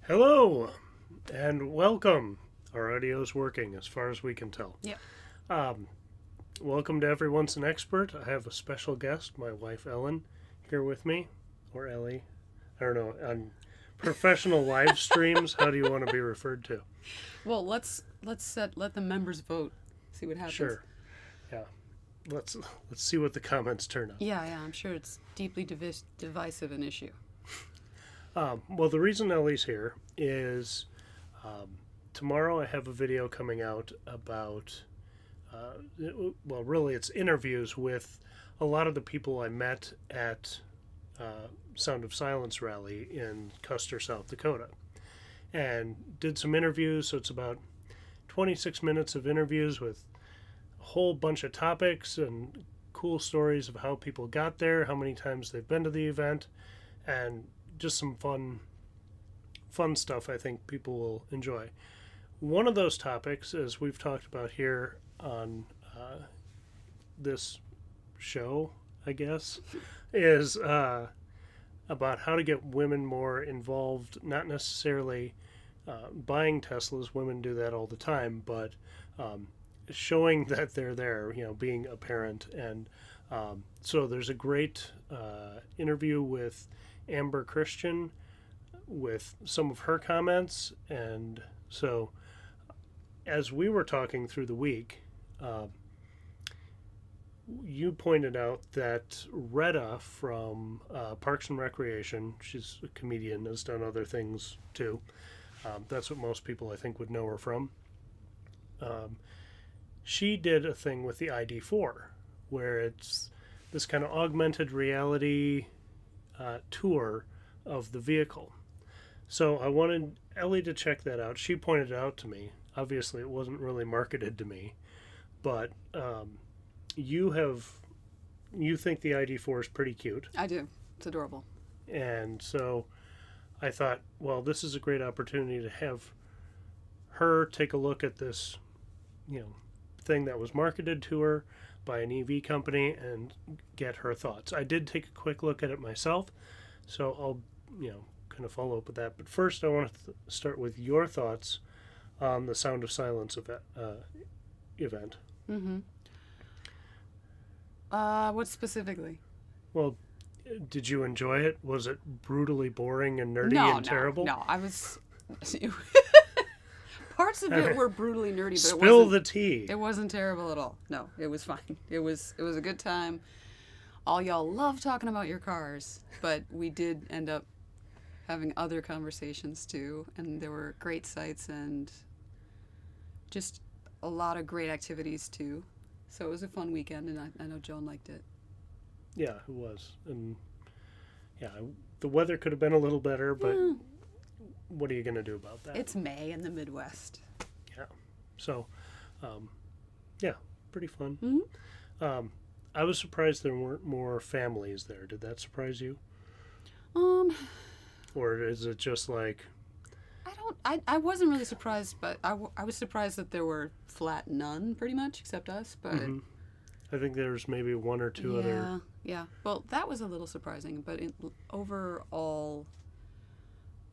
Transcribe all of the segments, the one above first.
Hello and welcome. Our audio is working as far as we can tell. Yep. Welcome to Everyone's an Expert. I have a special guest, my wife Ellen, here with me, or Ellie. I don't know. On professional live streams, how do you want to be referred to? Well, let the members vote. See what happens. Sure. Yeah. Let's see what the comments turn out. Yeah. I'm sure it's deeply divisive an issue. Well, the reason Ellie's here is tomorrow I have a video coming out about, really it's interviews with a lot of the people I met at Sound of Silence rally in Custer, South Dakota. And did some interviews, so it's about 26 minutes of interviews with a whole bunch of topics and cool stories of how people got there, how many times they've been to the event, and just some fun stuff I think people will enjoy. One of those topics, as we've talked about here on this show, I guess, is about how to get women more involved, not necessarily buying Teslas. Women do that all the time, but showing that they're there, being a parent. And so there's a great interview with Amber Christian with some of her comments. And so as we were talking through the week, you pointed out that Retta from Parks and Recreation, she's a comedian, has done other things too. That's what most people I think would know her from. She did a thing with the ID4 where it's this kind of augmented reality tour of the vehicle. So I wanted Ellie to check that out. She pointed it out to me. Obviously, it wasn't really marketed to me, but you think the ID4 is pretty cute. I do. It's adorable. And so I thought, well, this is a great opportunity to have her take a look at this, thing that was marketed to her by an EV company and get her thoughts. I did take a quick look at it myself, so I'll, kind of follow up with that. But first, I want to start with your thoughts on the Sound of Silence event. Mm-hmm. What specifically? Well, did you enjoy it? Was it brutally boring and nerdy and terrible? No, I was... Parts of it were brutally nerdy, but Spill the tea. It wasn't terrible at all. No, it was fine. It was a good time. All y'all love talking about your cars, but we did end up having other conversations too, and there were great sights and just a lot of great activities too. So it was a fun weekend, and I know Joan liked it. Yeah, it was. And yeah, the weather could have been a little better, but what are you going to do about that? It's May in the Midwest. Yeah. So, pretty fun. Mm-hmm. I was surprised there weren't more families there. Did that surprise you? Or is it just like... I wasn't really surprised, but I was surprised that there were flat none, pretty much, except us, but... Mm-hmm. I think there's maybe one or two other... Yeah. Well, that was a little surprising, but overall,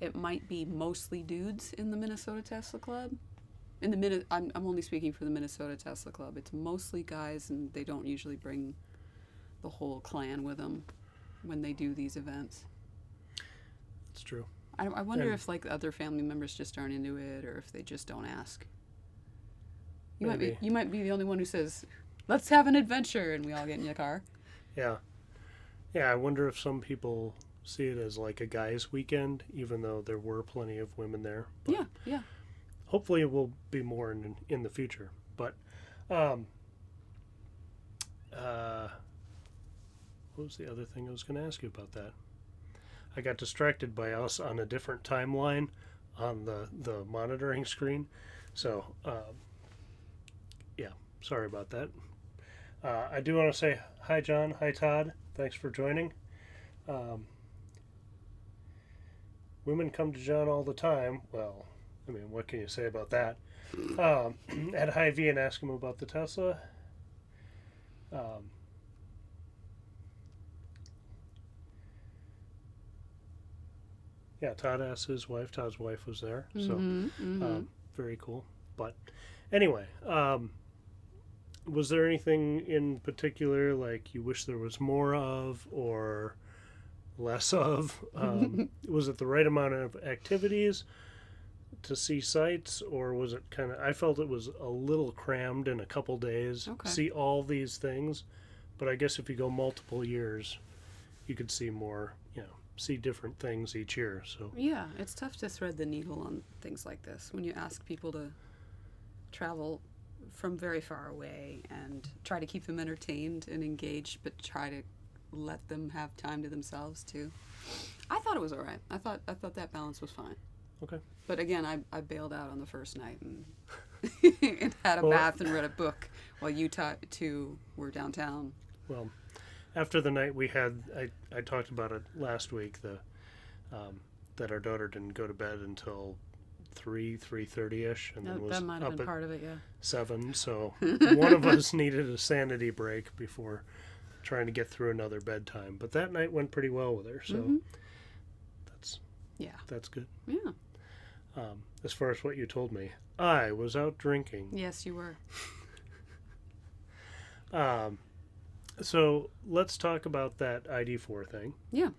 it might be mostly dudes in the Minnesota Tesla Club. I'm only speaking for the Minnesota Tesla Club. It's mostly guys, and they don't usually bring the whole clan with them when they do these events. That's true. I wonder if other family members just aren't into it, or if they just don't ask. You might be the only one who says, "Let's have an adventure," and we all get in your car. Yeah. I wonder if some people see it as like a guys' weekend, even though there were plenty of women there. But yeah. Hopefully, it will be more in the future. But what was the other thing I was going to ask you about that? I got distracted by us on a different timeline on the monitoring screen. So, sorry about that. I do want to say hi, John. Hi, Todd. Thanks for joining. Women come to John all the time. Well, I mean, what can you say about that? At Hy-Vee and ask him about the Tesla. Yeah, Todd asked his wife. Todd's wife was there, so Mm-hmm. very cool. But anyway, was there anything in particular like you wish there was more of or less of? Was it the right amount of activities to see sights, or was it kind of? I felt it was a little crammed in a couple days. Okay. See all these things, but I guess if you go multiple years, you could see more. See different things each year. So Yeah, it's tough to thread the needle on things like this when you ask people to travel from very far away and try to keep them entertained and engaged, but try to let them have time to themselves too. I thought it was all right. I thought that balance was fine. okay. But again, I bailed out on the first night and, and had a Well, bath and read a book while you two were downtown. Well, after the night we had, I talked about it last week. That our daughter didn't go to bed until 3:30 ish, and then was That might have up been at part of it, yeah. 7. So one of us needed a sanity break before trying to get through another bedtime. But that night went pretty well with her, so Mm-hmm. that's good. Yeah. As far as what you told me, I was out drinking. Yes, you were. So let's talk about that ID4 thing. Yeah.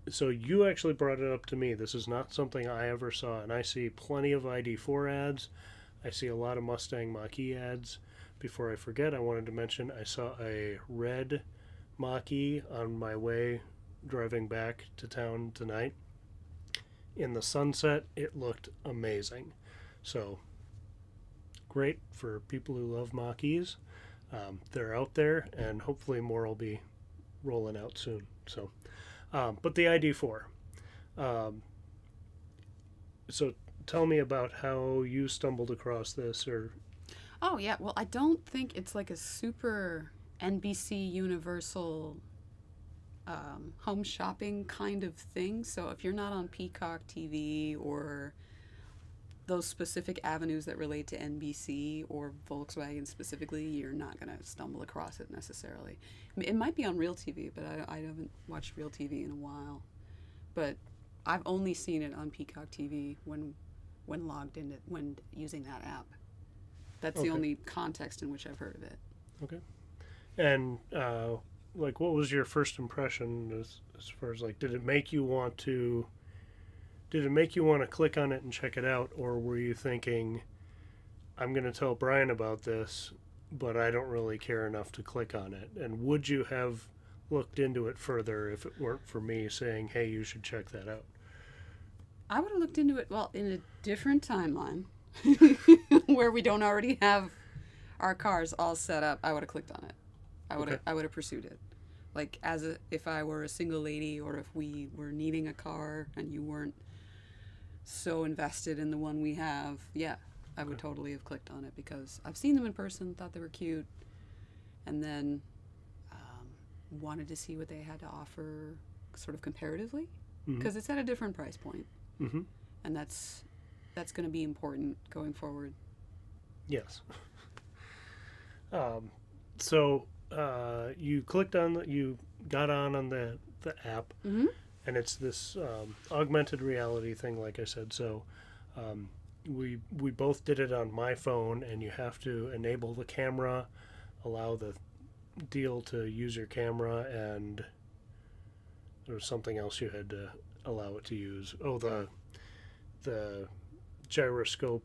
So you actually brought it up to me. This is not something I ever saw, and I see plenty of ID4 ads. I see a lot of Mustang Mach-E ads. Before I forget, I wanted to mention I saw a red Mach-E on my way driving back to town tonight. In the sunset, it looked amazing. So great for people who love Mach-E's. They're out there, and hopefully more will be rolling out soon. So, but the ID4. So tell me about how you stumbled across this, or Oh, yeah. Well, I don't think it's like a super NBC Universal home shopping kind of thing. So if you're not on Peacock TV or those specific avenues that relate to NBC or Volkswagen specifically, you're not going to stumble across it necessarily. It might be on Real TV, but I haven't watched Real TV in a while. But I've only seen it on Peacock TV when logged in, when using that app. That's the Okay. only context in which I've heard of it. okay. And like, what was your first impression as far as like, did it make you want to click on it and check it out, or were you thinking, I'm going to tell Brian about this, but I don't really care enough to click on it? And would you have looked into it further if it weren't for me saying, hey, you should check that out? I would have looked into it, well, in a different timeline where we don't already have our cars all set up. I would have clicked on it. I would have pursued it. Like if I were a single lady, or if we were needing a car and you weren't so invested in the one we have, yeah, I would totally have clicked on it because I've seen them in person, thought they were cute, and then wanted to see what they had to offer sort of comparatively, because it's at a different price point. Mm-hmm. And that's going to be important going forward. Yes. So you clicked on you got on the app, Mm-hmm. and it's this augmented reality thing, like I said. So we both did it on my phone, and you have to enable the camera, allow the deal to use your camera, and there was something else you had to allow it to use. Oh, the gyroscope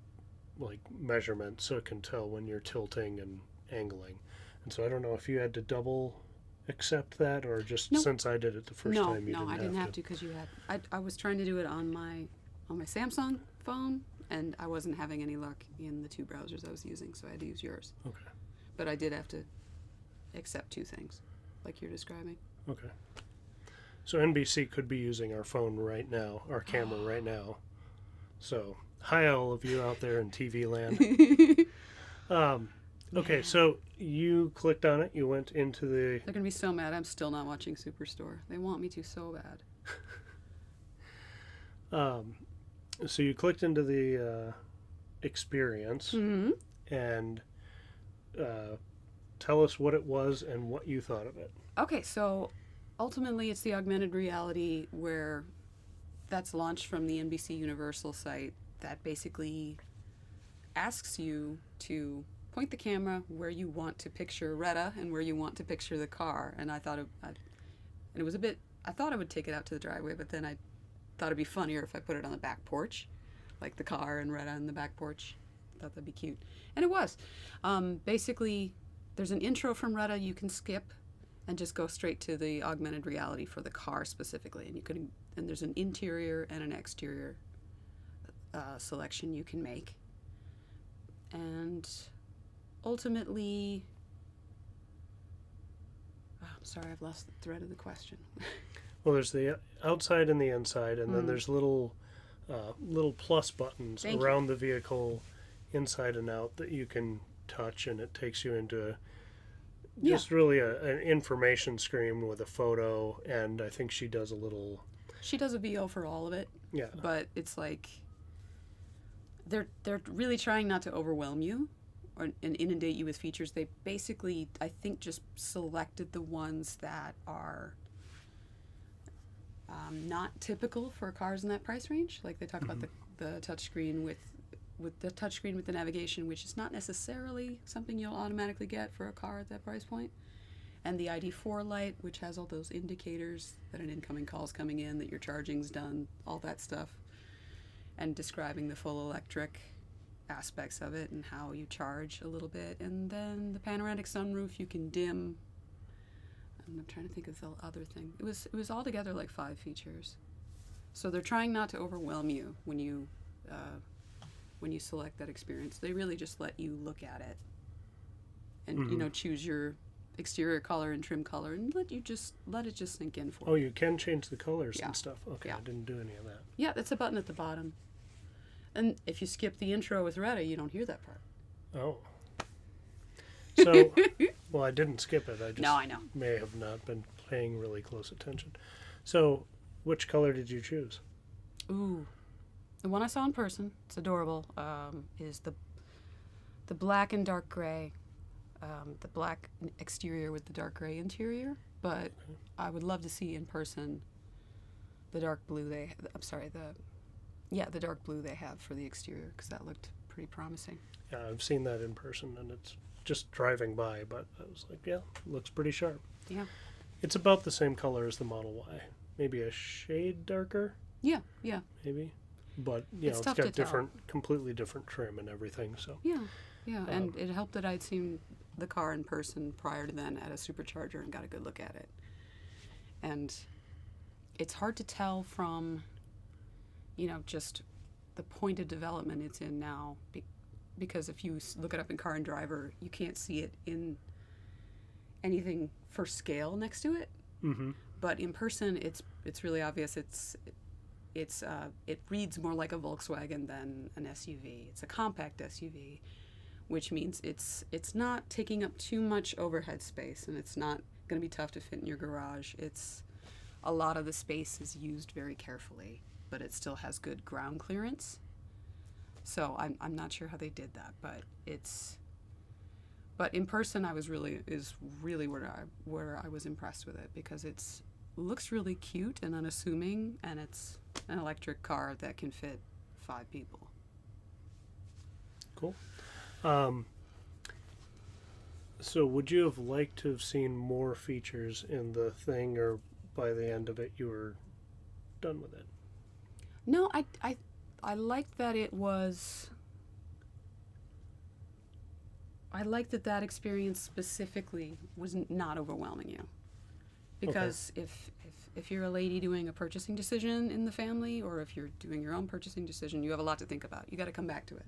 like measurement, so it can tell when you're tilting and angling. And so I don't know if you had to double accept that, or just Nope. since I did it the first time you No, I didn't have to, because you had. I was trying to do it on my Samsung phone, and I wasn't having any luck in the two browsers I was using, so I had to use yours. Okay. But I did have to accept two things, like you're describing. Okay. So NBC could be using our phone right now, our camera right now. So hi, all of you out there in TV land. Okay, so you clicked on it. You went into the. They're gonna be so mad. I'm still not watching Superstore. They want me to so bad. So you clicked into the experience, Mm-hmm. and tell us what it was and what you thought of it. Okay, so ultimately, it's the augmented reality where that's launched from the NBC Universal site that basically asks you to point the camera where you want to picture Retta and where you want to picture the car. And I thought it was a bit, I thought I would take it out to the driveway, but then I thought it'd be funnier if I put it on the back porch, like the car and Retta on the back porch. I thought that'd be cute. And it was. Basically, there's an intro from Retta you can skip and just go straight to the augmented reality for the car specifically. And there's an interior and an exterior selection you can make. And ultimately, I'm sorry, I've lost the thread of the question. Well, there's the outside and the inside, and then there's little plus buttons around the vehicle, inside and out, that you can touch, and it takes you into just really an information screen with a photo. And I think she does a little. She does a VO for all of it. Yeah. But it's like they're really trying not to overwhelm you and inundate you with features. They basically, I think, just selected the ones that are not typical for cars in that price range. Like they talk about the touchscreen with the touchscreen with the navigation, which is not necessarily something you'll automatically get for a car at that price point. And the ID4 light, which has all those indicators that an incoming call's coming in, that your charging's done, all that stuff. And describing the full electric aspects of it and how you charge a little bit. And then the panoramic sunroof you can dim. I'm trying to think of the other thing. It was altogether like 5 features. So they're trying not to overwhelm you when you select that experience. They really just let you look at it and choose your exterior color and trim color and let it just sink in for you. Oh, you can change the colors and stuff. Okay, I didn't do any of that. Yeah, that's a button at the bottom. And if you skip the intro with Retta, you don't hear that part. Oh. So, well, I didn't skip it. I know. May have not been paying really close attention. So, which color did you choose? Ooh, the one I saw in person, it's adorable, is the black and dark gray. The black exterior with the dark gray interior. But I would love to see in person the dark blue the dark blue they have for the exterior, because that looked pretty promising. Yeah, I've seen that in person, and it's just driving by, but I was like, yeah, it looks pretty sharp. Yeah. It's about the same color as the Model Y. Maybe a shade darker? Yeah. Maybe. But, it's got completely different trim and everything, so. Yeah. And it helped that I'd seen the car in person prior to then at a supercharger and got a good look at it. And it's hard to tell from, just the point of development it's in now, because if you look it up in Car and Driver, you can't see it in anything for scale next to it. Mm-hmm. But in person, it's really obvious. It reads more like a Volkswagen than an SUV. It's a compact SUV, which means it's not taking up too much overhead space, and it's not going to be tough to fit in your garage. A lot of the space is used very carefully, but it still has good ground clearance. So I'm not sure how they did that, but in person is really where I was impressed with it, because it's looks really cute and unassuming, and it's an electric car that can fit 5 people. Cool. So would you have liked to have seen more features in the thing, or by the end of it you were done with it? No, I liked that it was. I liked that experience specifically was not overwhelming you, because if you're a lady doing a purchasing decision in the family, or if you're doing your own purchasing decision, you have a lot to think about. You got to come back to it.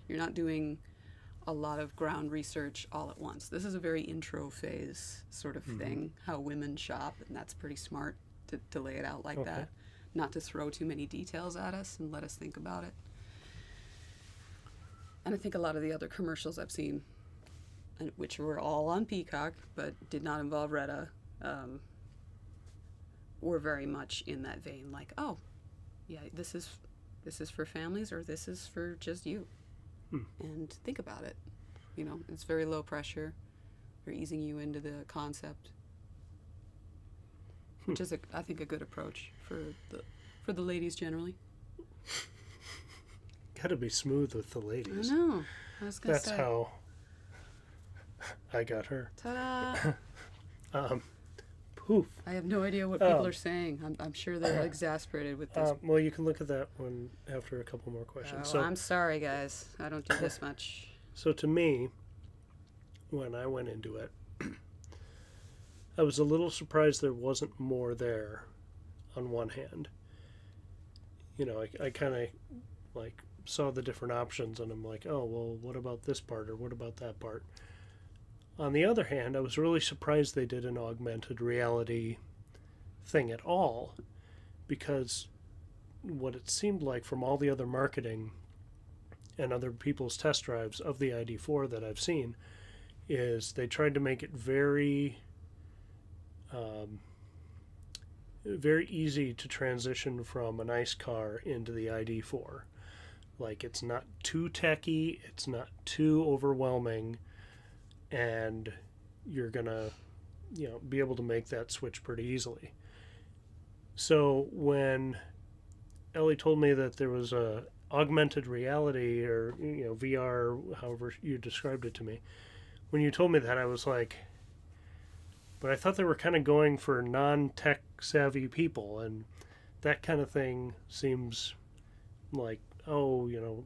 You're not doing a lot of ground research all at once. This is a very intro phase sort of thing, how women shop, and that's pretty smart to lay it out like that. Not to throw too many details at us and let us think about it. And I think a lot of the other commercials I've seen, which were all on Peacock but did not involve Retta, were very much in that vein, like, oh, yeah, this is for families, or this is for just you. And think about it. It's very low pressure. They're easing you into the concept. which is I think a good approach for the ladies generally. Gotta be smooth with the I ladies. know. I was gonna That's say. how I got her. Ta-da! Poof. I have no idea what people are saying. I'm sure they're exasperated with this. Well, you can look at that one after a couple more questions. Oh, I'm sorry, guys. I don't do this much. So to me, when I went into it, I was a little surprised there wasn't more there on one hand. You know, I kind of like saw the different options and I'm like, oh, well, what about this part or what about that part? On the other hand, I was really surprised they did an augmented reality thing at all, because what it seemed like from all the other marketing and other people's test drives of the ID4 that I've seen is they tried to make it very very easy to transition from a nice car into the ID4. Like, it's not too techy, it's not too overwhelming, and you're gonna, be able to make that switch pretty easily. So when Ellie told me that there was a augmented reality or VR, however you described it to me, when you told me that, I was like, but I thought they were kind of going for non-tech savvy people, and that kind of thing seems like,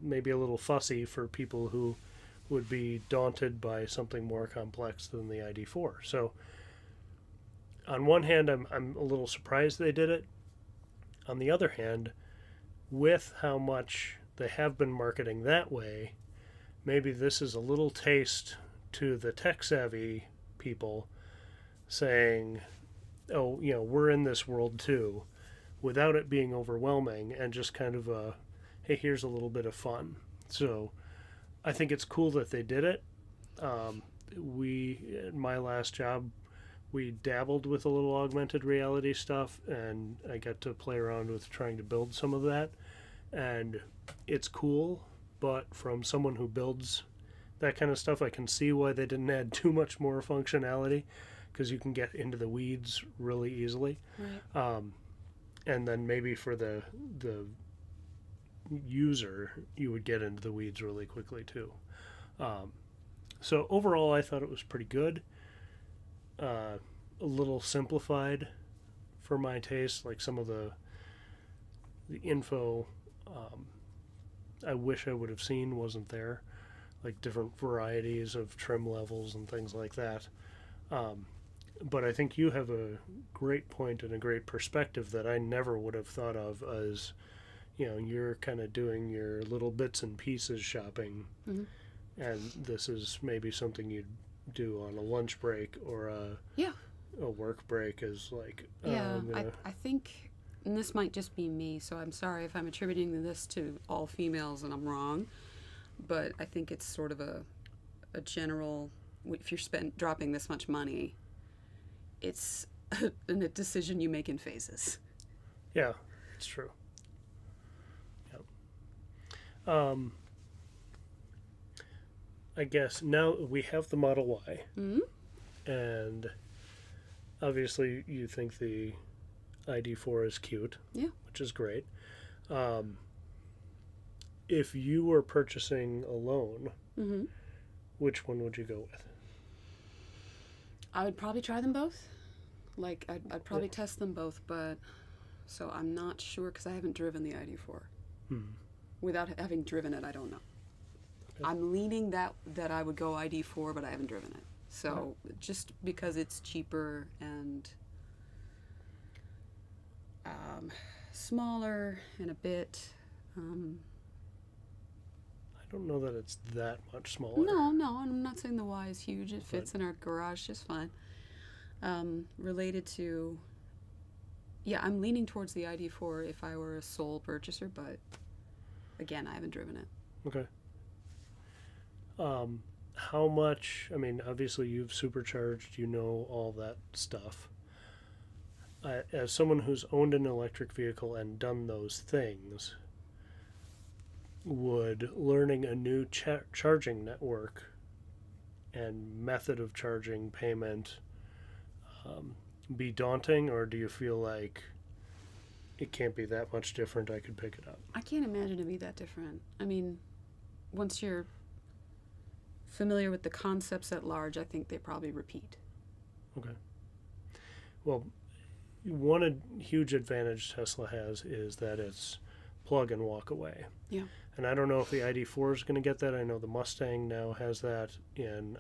maybe a little fussy for people who would be daunted by something more complex than the ID4. So on one hand, I'm a little surprised they did it. On the other hand, with how much they have been marketing that way, maybe this is a little taste to the tech-savvy people saying, oh, we're in this world too, without it being overwhelming, and just kind of hey, here's a little bit of fun. So I think it's cool that they did it. In my last job, we dabbled with a little augmented reality stuff, and I got to play around with trying to build some of that. And it's cool, but from someone who builds that kind of stuff, I can see why they didn't add too much more functionality, because you can get into the weeds really easily. Right. And then maybe for the user, you would get into the weeds really quickly too. So overall, I thought it was pretty good. A little simplified for my taste, like some of the info I wish I would have seen wasn't there, like different varieties of trim levels and things like that. But I think you have a great point and a great perspective that I never would have thought of as, you're kind of doing your little bits and pieces shopping, Mm-hmm. and this is maybe something you'd do on a lunch break or a work break, is like, Yeah, I think, and this might just be me, so I'm sorry if I'm attributing this to all females and I'm wrong, but I think it's sort of a general, if you're dropping this much money, it's a decision you make in phases. Yeah, it's true. I guess now we have the Model Y, Mm-hmm. and obviously you think the ID4 is cute, Yeah. which is great. If you were purchasing alone, Mm-hmm. which one would you go with? I would probably try them both. Like, I'd probably test them both, but so I'm not sure because I haven't driven the ID4. Without having driven it, I don't know. Okay. I'm leaning that I would go ID4, but I haven't driven it. So just because it's cheaper and smaller and a bit. I don't know that it's that much smaller. No, I'm not saying the Y is huge. It fits in our garage just fine. Related to, I'm leaning towards the ID4 if I were a sole purchaser, but again, I haven't driven it. Okay. How much, obviously you've supercharged, all that stuff. As someone who's owned an electric vehicle and done those things, would learning a new charging network and method of charging, payment, be daunting, or do you feel like it can't be that much different? I could pick it up. I can't imagine it be that different. I mean, once you're familiar with the concepts at large, I think they probably repeat. Okay. Well, one huge advantage Tesla has is that it's plug and walk away. Yeah. And I don't know if the ID4 is going to get that. I know the Mustang now has that in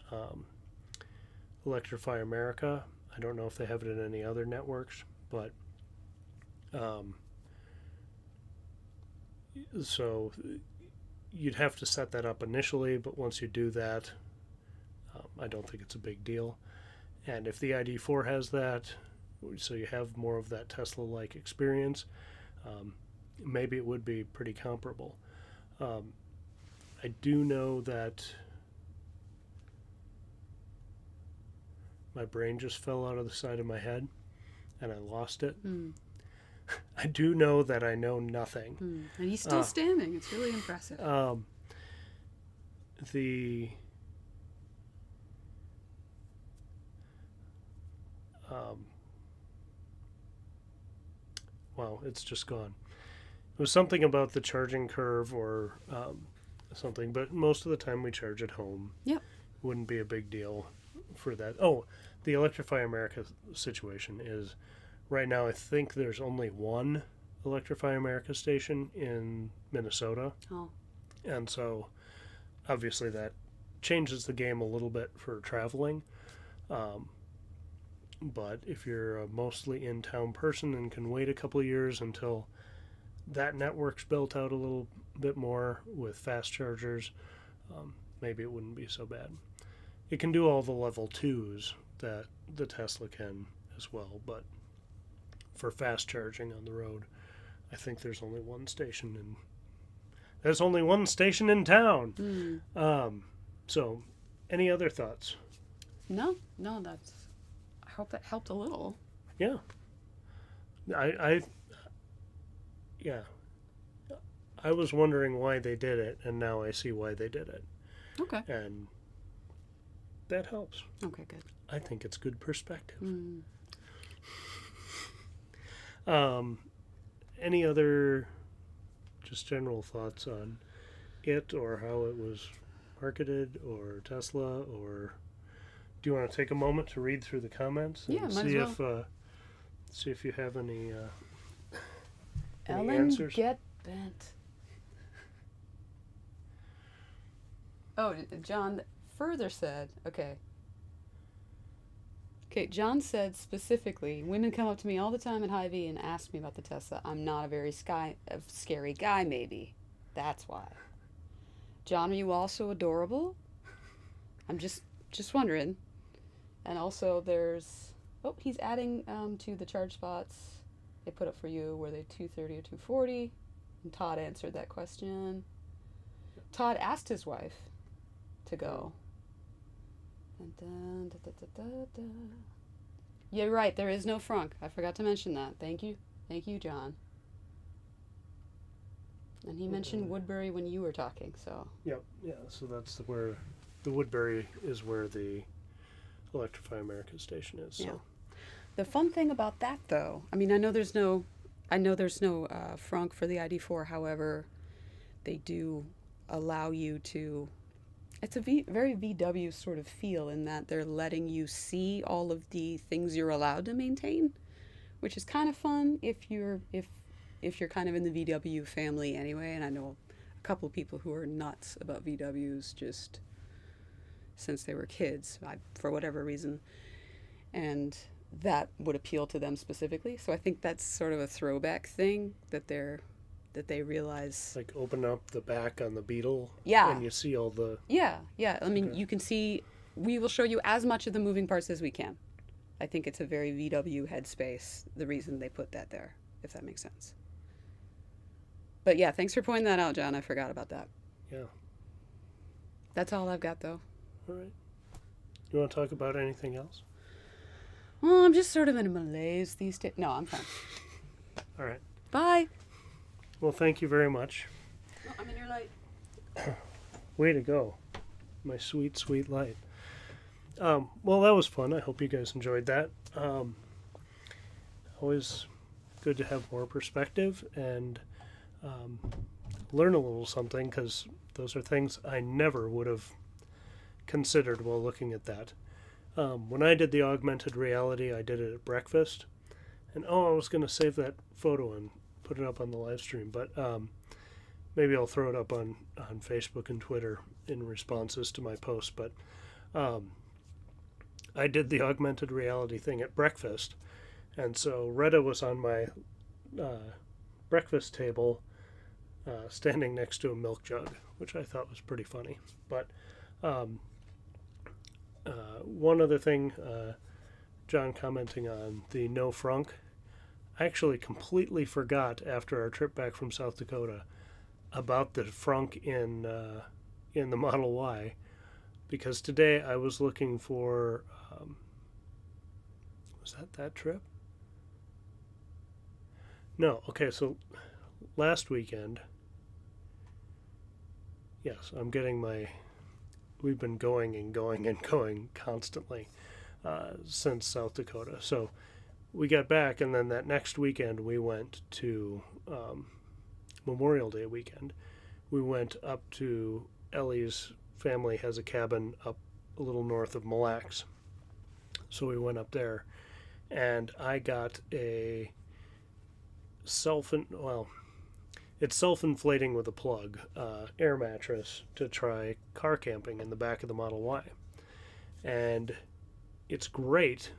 Electrify America. I don't know if they have it in any other networks, but so you'd have to set that up initially, but once you do that, I don't think it's a big deal. And if the ID4 has that, so you have more of that Tesla-like experience, maybe it would be pretty comparable. I do know that my brain just fell out of the side of my head and I lost it. I do know that I know nothing. And he's still standing. It's really impressive. Wow, it's just gone. It was something about the charging curve or something, but most of the time we charge at home. Yep. Wouldn't be a big deal for that. Oh, the Electrify America situation is right now I think there's only one Electrify America station in Minnesota. Oh. And so obviously that changes the game a little bit for traveling. But if you're a mostly in-town person and can wait a couple of years until that network's built out a little bit more with fast chargers, maybe it wouldn't be so bad. It can do all the level 2s that the Tesla can as well, but for fast charging on the road, I think there's only one station in town. So any other thoughts? No, that's, I hope that helped a little. Yeah. I was wondering why they did it, and now I see why they did it. Okay. And that helps. Okay, good. I think it's good perspective. Any other just general thoughts on it or how it was marketed or Tesla, or do you want to take a moment to read through the comments and see if you have any Ellen, answers? get bent. Oh, John further said, okay, John said specifically, women come up to me all the time at Hy-Vee and ask me about the Tesla. I'm not a very scary guy, maybe. That's why. John, are you also adorable? I'm just wondering. And also there's, he's adding to the charge spots they put up for you. Were they 230 or 240? And Todd answered that question. Todd asked his wife to go. Yeah, right. There is no frunk. I forgot to mention that. Thank you, John. And he mentioned Woodbury when you were talking. So. Yep. Yeah. So that's where the Woodbury is where the Electrify America station is. So. Yeah. The fun thing about that, though, I mean, I know there's no frunk for the ID4. However, they do allow you to. It's a very VW sort of feel in that they're letting you see all of the things you're allowed to maintain, which is kind of fun if you're kind of in the VW family anyway. And I know a couple of people who are nuts about VWs just since they were kids, for whatever reason, and that would appeal to them specifically. So I think that's sort of a throwback thing that they realize. Like open up the back on the Beetle. Yeah. And you see all the. Yeah. I mean, You can see. We will show you as much of the moving parts as we can. I think it's a very VW headspace. The reason they put that there, if that makes sense. But yeah, thanks for pointing that out, John. I forgot about that. Yeah. That's all I've got, though. All right. You want to talk about anything else? Well, I'm just sort of in a malaise these days. No, I'm fine. All right. Bye. Well, thank you very much. Oh, I'm in your light. Way to go. My sweet, sweet light. Well, that was fun. I hope you guys enjoyed that. always good to have more perspective and learn a little something, because those are things I never would have considered while looking at that. When I did the augmented reality, I did it at breakfast. And I was going to save that photo and put it up on the live stream, but maybe I'll throw it up on Facebook and Twitter in responses to my posts. But I did the augmented reality thing at breakfast. And so Retta was on my breakfast table standing next to a milk jug, which I thought was pretty funny. But one other thing, John commenting on the no frunk, I actually completely forgot after our trip back from South Dakota about the frunk in the Model Y, because today I was looking for was that trip? No, okay, so last weekend, yes, we've been going and going and going constantly since South Dakota. So we got back, and then that next weekend we went to Memorial Day weekend. We went up to Ellie's family has a cabin up a little north of Mille Lacs. So we went up there, and I got a it's self-inflating with a plug air mattress to try car camping in the back of the Model Y. And it's great,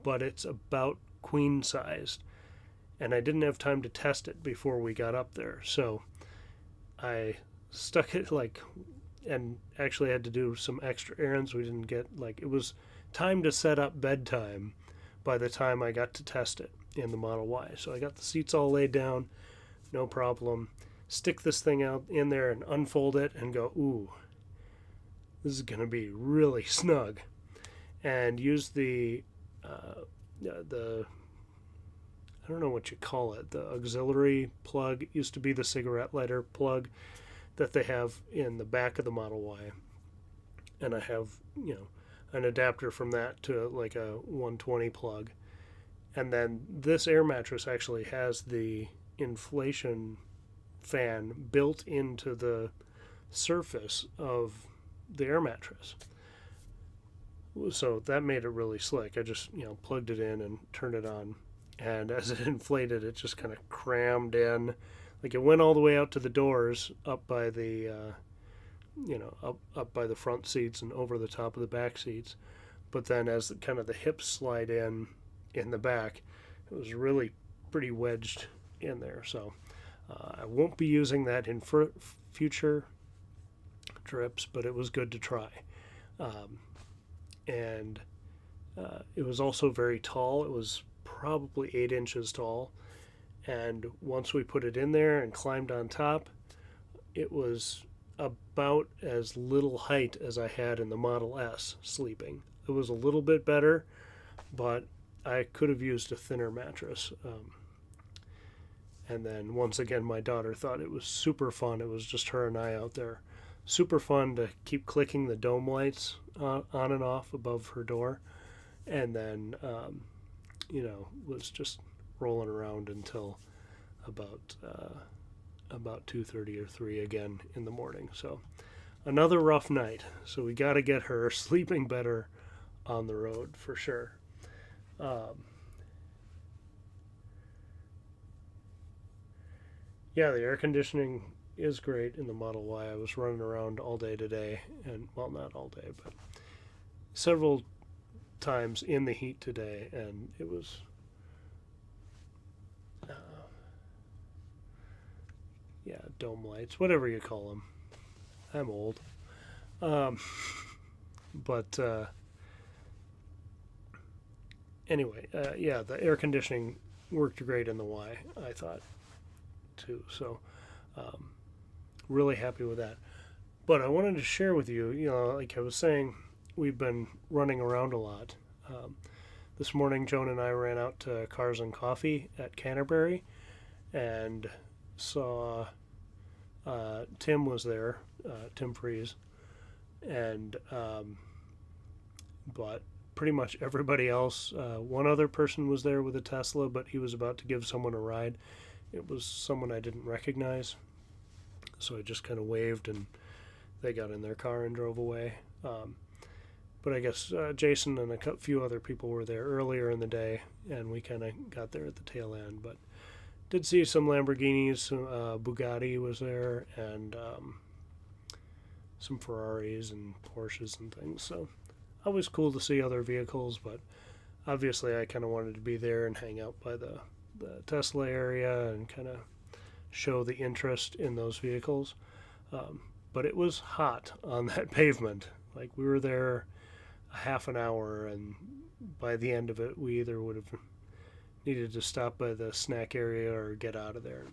but it's about queen sized. And I didn't have time to test it before we got up there. So I stuck it and actually had to do some extra errands. We didn't get, it was time to set up bedtime by the time I got to test it in the Model Y. So I got the seats all laid down, no problem. Stick this thing out in there and unfold it and go, ooh, this is going to be really snug. And use the I don't know what you call it, the auxiliary plug. It used to be the cigarette lighter plug that they have in the back of the Model Y. And I have, an adapter from that to like a 120 plug. And then this air mattress actually has the inflation fan built into the surface of the air mattress. So that made it really slick. I just, plugged it in and turned it on. And as it inflated, it just kind of crammed in. Like it went all the way out to the doors up by the, up by the front seats and over the top of the back seats. But then as the hips slide in the back, it was really pretty wedged in there. So I won't be using that in future trips, but it was good to try. And it was also very tall. It was probably 8 inches tall. And once we put it in there and climbed on top, it was about as little height as I had in the Model S sleeping. It was a little bit better, but I could have used a thinner mattress. And then once again, my daughter thought it was super fun. It was just her and I out there. Super fun to keep clicking the dome lights on and off above her door. And then, was just rolling around until about 2:30 or 3 again in the morning. So another rough night. So we got to get her sleeping better on the road for sure. Yeah, the air conditioning is great in the Model Y. I was running around all day today, and well, not all day, but several times in the heat today, and it was dome lights, whatever you call them. I'm old. But anyway, the air conditioning worked great in the Y, I thought, too. So really happy with that. But I wanted to share with you, like I was saying, we've been running around a lot. This morning, Joan and I ran out to Cars and Coffee at Canterbury and saw Tim was there, Tim Freeze, and bought pretty much everybody else. One other person was there with a Tesla, but he was about to give someone a ride. It was someone I didn't recognize, so I just kind of waved, and they got in their car and drove away. But I guess Jason and a few other people were there earlier in the day, and we kind of got there at the tail end. But did see some Lamborghinis, Bugatti was there, and some Ferraris and Porsches and things. So always cool to see other vehicles, but obviously I kind of wanted to be there and hang out by the Tesla area and kind of show the interest in those vehicles. But it was hot on that pavement. Like, we were there a half an hour, and by the end of it, we either would have needed to stop by the snack area or get out of there.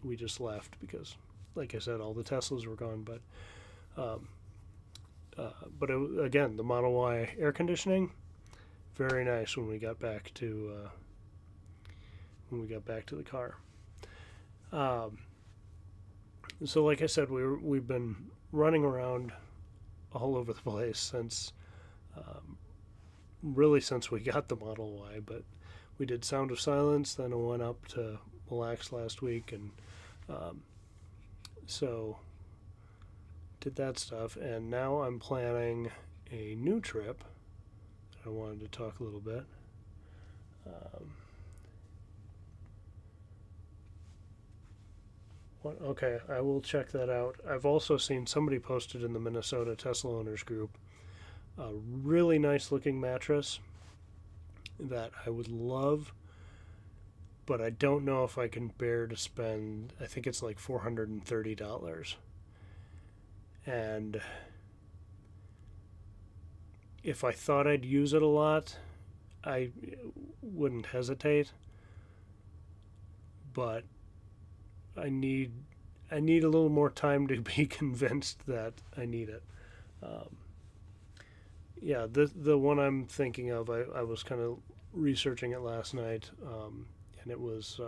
We just left because, like I said, all the Teslas were gone. But again, the Model Y air conditioning, very nice when we got back to the car. So like I said, we've been running around all over the place since we got the Model Y. But we did Sound of Silence, then I went up to Mille Lacs last week, and so did that stuff. And now I'm planning a new trip that I wanted to talk a little bit. Okay, I will check that out. I've also seen somebody posted in the Minnesota Tesla owners group a really nice looking mattress that I would love, but I don't know if I can bear to spend, I think it's like $430. And if I thought I'd use it a lot, I wouldn't hesitate, but I need a little more time to be convinced that I need it. Yeah, the one I'm thinking of, I was kind of researching it last night, and it was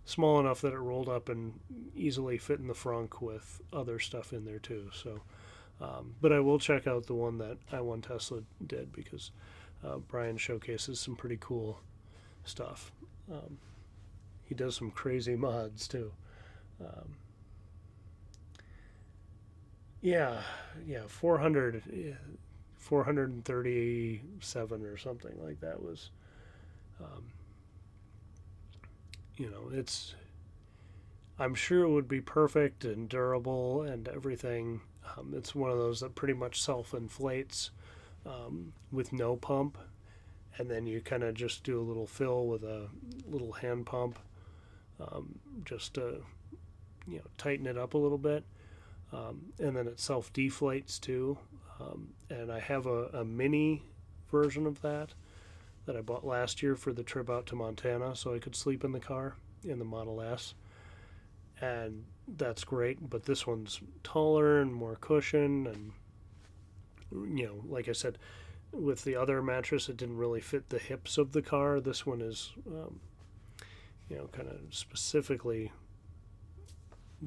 small enough that it rolled up and easily fit in the frunk with other stuff in there too. So, but I will check out the one that I1 Tesla did, because Brian showcases some pretty cool stuff. He does some crazy mods too. Yeah, 437 or something like that was, I'm sure it would be perfect and durable and everything. It's one of those that pretty much self-inflates with no pump, and then you kind of just do a little fill with a little hand pump, just to tighten it up a little bit, and then it self-deflates too. And I have a mini version of that I bought last year for the trip out to Montana, so I could sleep in the car in the Model S, and that's great. But this one's taller and more cushion, and like I said, with the other mattress, it didn't really fit the hips of the car. This one is kind of specifically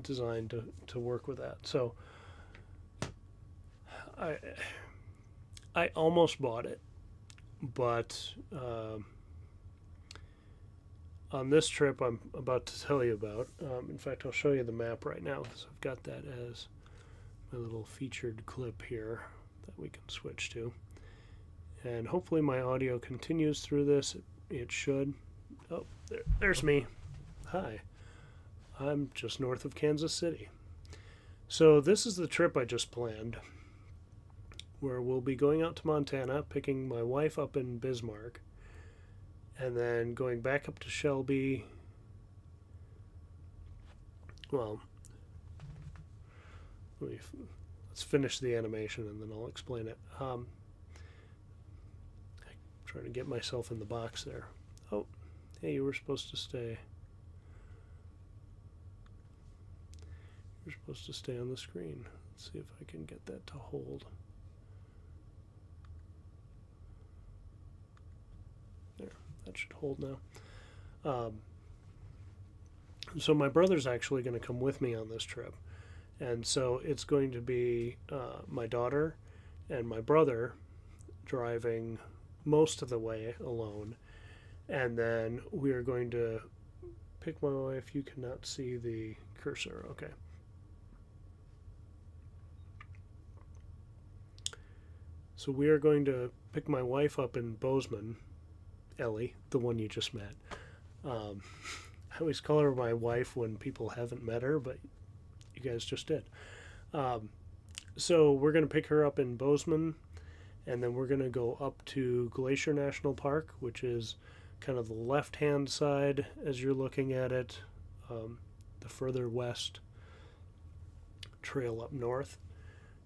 designed to work with that. So I almost bought it, but on this trip I'm about to tell you about, in fact, I'll show you the map right now, because I've got that as my little featured clip here that we can switch to. And hopefully my audio continues through this. It should. Oh, there's me. Hi. I'm just north of Kansas City. So this is the trip I just planned, where we'll be going out to Montana, picking my wife up in Bismarck, and then going back up to Shelby. Well, let's finish the animation and then I'll explain it. I'm trying to get myself in the box there. Oh, hey, you were supposed to stay. You're supposed to stay on the screen. Let's see if I can get that to hold. There, that should hold now. So my brother's actually going to come with me on this trip. And so it's going to be my daughter and my brother driving most of the way alone. And then we are going to pick my wife. You cannot see the cursor. Okay. So we are going to pick my wife up in Bozeman, Ellie, the one you just met. I always call her my wife when people haven't met her, but you guys just did. So we're going to pick her up in Bozeman, and then we're going to go up to Glacier National Park, which is kind of the left-hand side as you're looking at it, the further west trail up north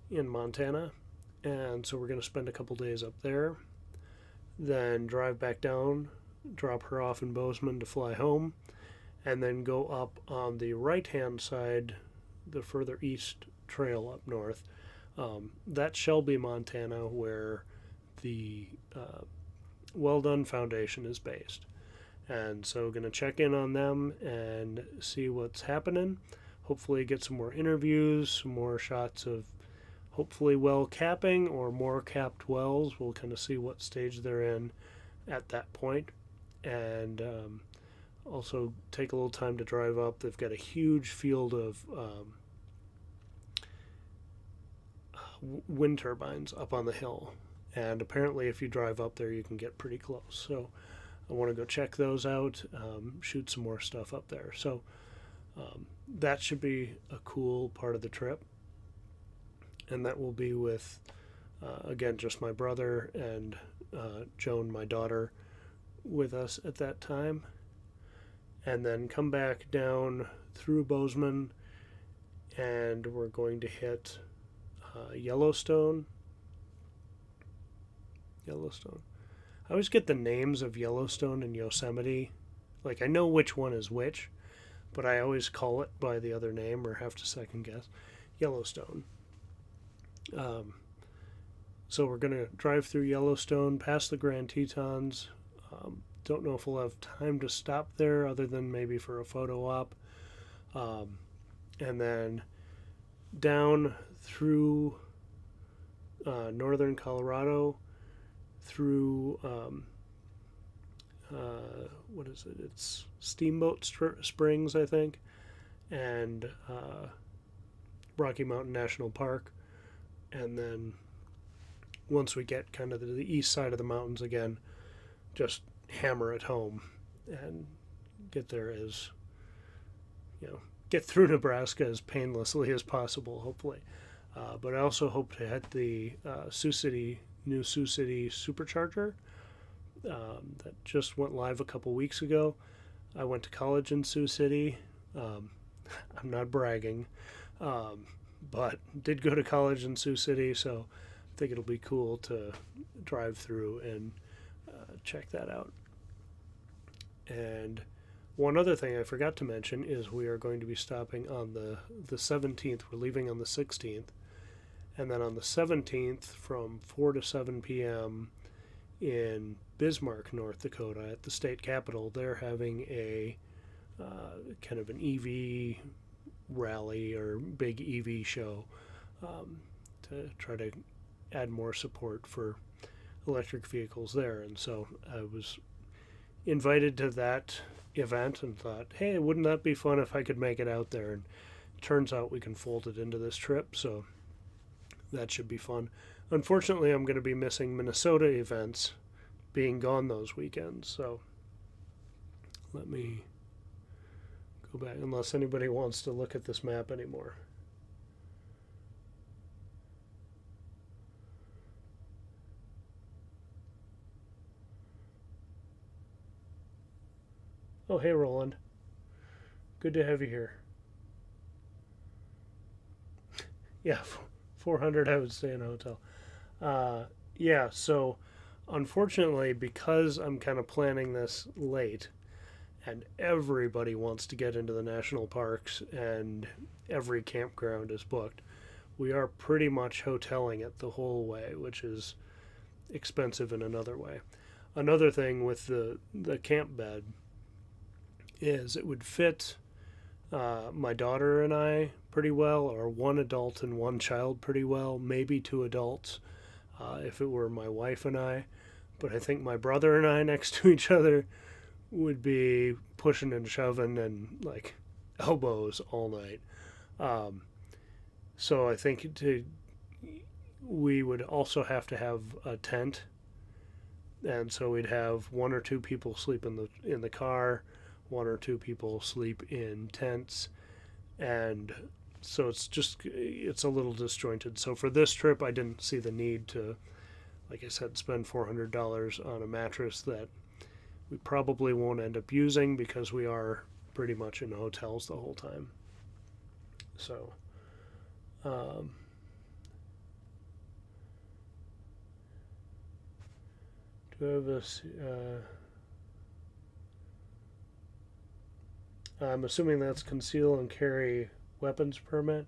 in Montana. And so we're going to spend a couple days up there, then drive back down, drop her off in Bozeman to fly home, and then go up on the right-hand side, the further east trail up north. That's Shelby, Montana, where the Well Done Foundation is based. And so going to check in on them and see what's happening. Hopefully get some more interviews, some more shots of hopefully well capping or more capped wells. We'll kind of see what stage they're in at that point. And also take a little time to drive up. They've got a huge field of wind turbines up on the hill. And apparently if you drive up there, you can get pretty close. So I want to go check those out, shoot some more stuff up there. So that should be a cool part of the trip. And that will be with, again, just my brother and Joan, my daughter, with us at that time. And then come back down through Bozeman, and we're going to hit Yellowstone. I always get the names of Yellowstone and Yosemite. Like, I know which one is which, but I always call it by the other name or have to second guess. Yellowstone. So we're going to drive through Yellowstone, past the Grand Tetons. Don't know if we'll have time to stop there other than maybe for a photo op. And then down through northern Colorado, through, what is it? It's Steamboat Springs, I think, and Rocky Mountain National Park. And then once we get kind of to the east side of the mountains again, just hammer it home and get there as, get through Nebraska as painlessly as possible, hopefully. But I also hope to hit the new Sioux City supercharger that just went live a couple weeks ago. I went to college in Sioux City. I'm not bragging. But did go to college in Sioux City, so I think it'll be cool to drive through and check that out. And one other thing I forgot to mention is we are going to be stopping on the 17th. We're leaving on the 16th. And then on the 17th from 4 to 7 p.m. in Bismarck, North Dakota at the state capitol, they're having a kind of an EV rally or big EV show to try to add more support for electric vehicles there. And so I was invited to that event and thought, hey, wouldn't that be fun if I could make it out there? And it turns out we can fold it into this trip, so that should be fun. Unfortunately, I'm going to be missing Minnesota events, being gone those weekends, so let me go back, unless anybody wants to look at this map anymore. Oh, hey, Roland. Good to have you here. Yeah, 400, I would stay in a hotel. Yeah, so unfortunately, because I'm kind of planning this late, and everybody wants to get into the national parks, and every campground is booked, we are pretty much hoteling it the whole way, which is expensive in another way. Another thing with the camp bed is it would fit my daughter and I pretty well, or one adult and one child pretty well, maybe two adults. if it were my wife and I. But I think my brother and I next to each other would be pushing and shoving and like elbows all night. So I think we would also have to have a tent, and so we'd have one or two people sleep in the car, one or two people sleep in tents, and so it's a little disjointed. So for this trip, I didn't see the need to, like I said, spend $400 on a mattress that we probably won't end up using because we are pretty much in hotels the whole time. So, do I have this? I'm assuming that's conceal and carry weapons permit.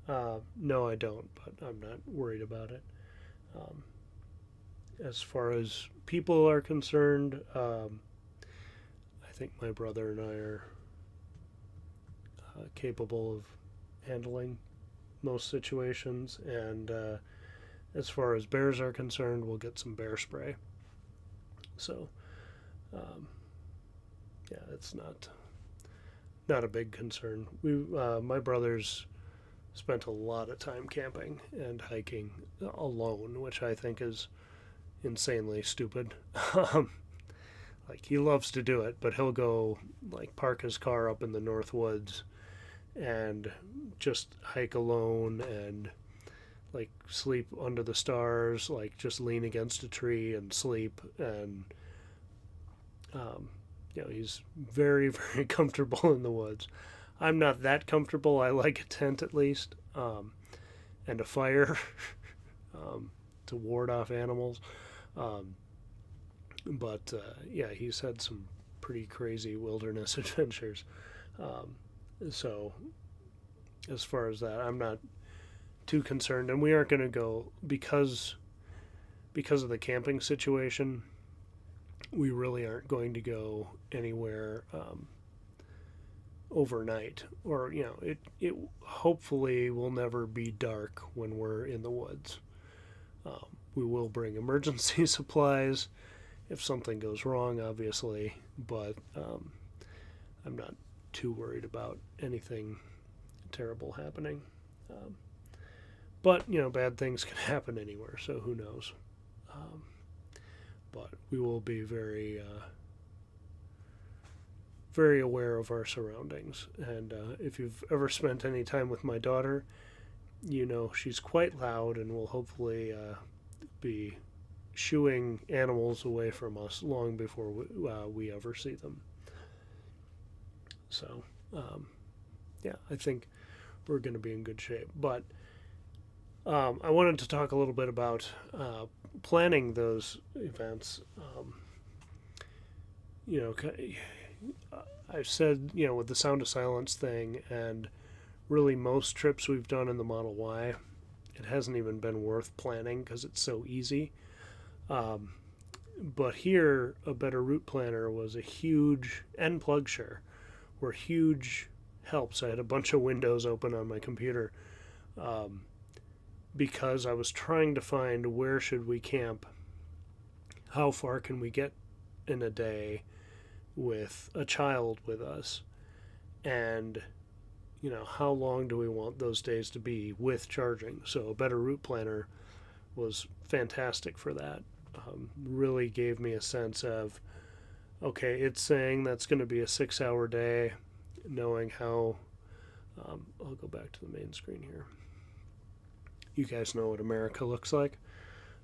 No, I don't, but I'm not worried about it. As far as people are concerned, I think my brother and I are capable of handling most situations. And as far as bears are concerned, we'll get some bear spray. So, yeah, it's not a big concern. My brothers spent a lot of time camping and hiking alone, which I think is insanely stupid. Like, he loves to do it, but he'll go like park his car up in the North Woods and just hike alone and like sleep under the stars, like just lean against a tree and sleep. And he's very, very comfortable in the woods. I'm not that comfortable. I like a tent at least, and a fire to ward off animals. But yeah, he's had some pretty crazy wilderness adventures. So as far as that, I'm not too concerned. And we aren't going to go because of the camping situation. We really aren't going to go anywhere overnight, or it hopefully will never be dark when we're in the woods. We will bring emergency supplies if something goes wrong, obviously, but I'm not too worried about anything terrible happening. But bad things can happen anywhere, so who knows. But we will be very very aware of our surroundings. And if you've ever spent any time with my daughter, she's quite loud and will hopefully be shooing animals away from us long before we ever see them. So, yeah, I think we're going to be in good shape. But I wanted to talk a little bit about planning those events. I've said, with the Sound of Silence thing, and really most trips we've done in the Model Y, it hasn't even been worth planning because it's so easy. But here, a Better Route Planner was a huge, and PlugShare were huge helps. I had a bunch of windows open on my computer because I was trying to find where should we camp, how far can we get in a day with a child with us, and how long do we want those days to be with charging. So a Better Route Planner was fantastic for that. Really gave me a sense of, okay, it's saying that's going to be a 6-hour day, knowing how I'll go back to the main screen here. You guys know what America looks like.